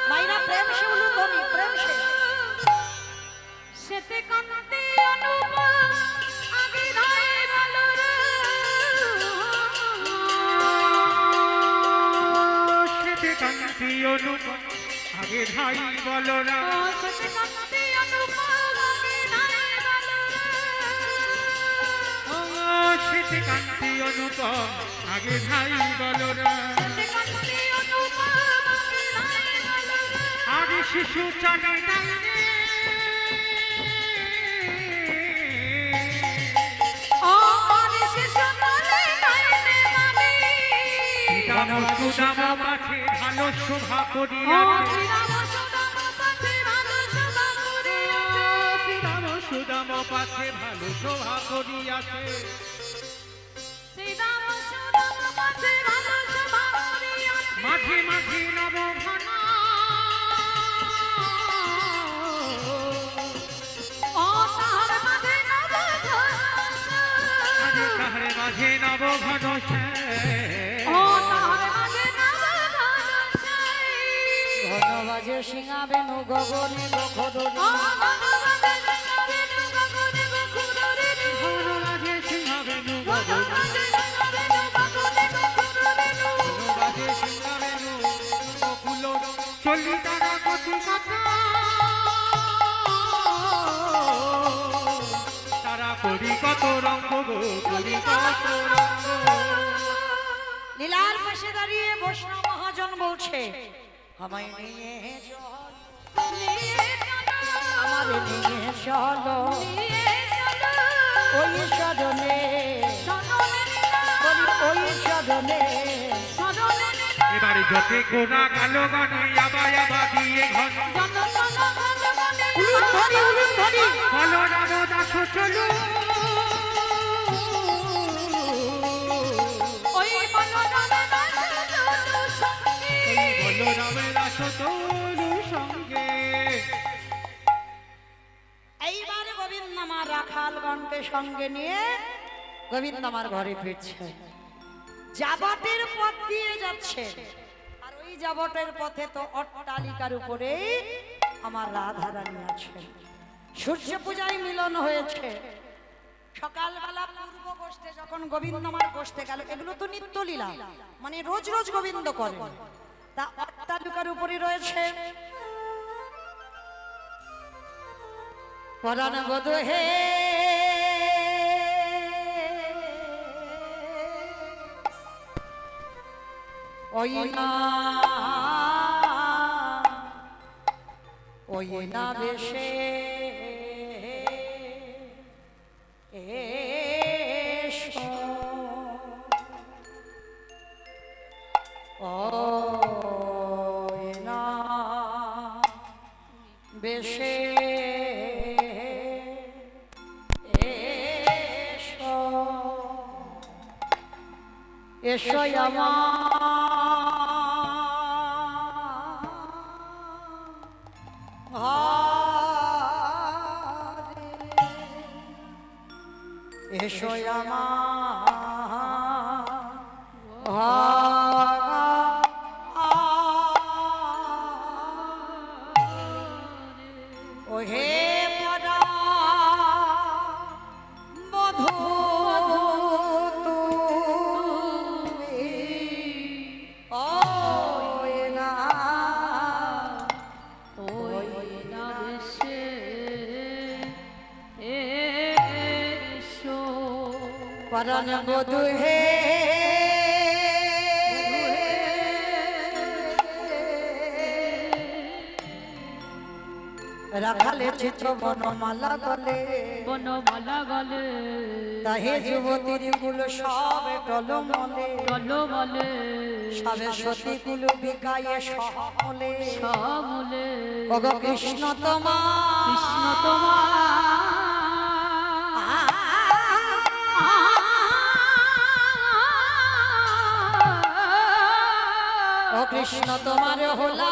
মাইরা প্রেম সে উলু ধ্বনি, প্রেম সে সেতে কান্তি অনুপা আগে ধায়ে বলো রে। সেতে কান্তি অনুপ আগে ধাই বলো না সেতে কান্তি অনুপা আগে ধায়ে বলো রে। সেতে কান্তি অনুপম আগে ভাই বলো না আগে শিশু চলে ডাইনে সুদাম পাঠে ভালো শোভা করিয়াছে সুদাম পাঠে ভালো শোভা করিয়াছে মাঝে মাঝে নবঘন তাহারে মাঝে নবঘন ঘনবাজে সিংহাবেনু গগনে গখদরি ঘনবাজে সিংহাবেনু গগনে ঘনবাজে সিংহাবেনু বকুল চলি তারা কতি কথা তারা করি কত রঙ্গ গো করি কত রঙ্গ লীলার পাশে দাঁড়িয়ে বৈষ্ণব মহাজন বলছে আমায় নিয়ে চল আমারে নিয়ে চলো ওই সদনে ওই সদনে এবারে যতে কোনা কালো গানে আবা আবা দিয়ে ঘন উলুন ধরি বলো রাম দাস চলো বলো রামের দাস তোর সঙ্গে এইবার গোবিন্দ আমার রাখালগণকে সঙ্গে নিয়ে গোবিন্দ আমার ঘরে ফিরছে জাবটের পথ দিয়ে যাচ্ছে আর ওই জাবটের পথে তো অট্টালিকার উপরে আমার রাধারানী আছে সূর্য পূজায় মিলন হয়েছে সকালবেলা পূর্ব গোষ্ঠে যখন গোবিন্দ আমার গোষ্ঠে গেল এগুলো তো নিত্য লীলা মানে রোজ রোজ গোবিন্দ করে তা অট্টালিকার উপরে রয়েছে পরাণ বধূ হে ওই না বেশে এসো ওই না বেশে এসো এসো ও হে পরা মধু পরাণ বধূ হে রাখালে চিত্র বনমালা গলে তাহে যুবতীর কুল সব টলমলে সবে সতী কুল বিকায়ে সহমলে ওগ কৃষ্ণ তোমার ও কৃষ্ণ তোমার হোলা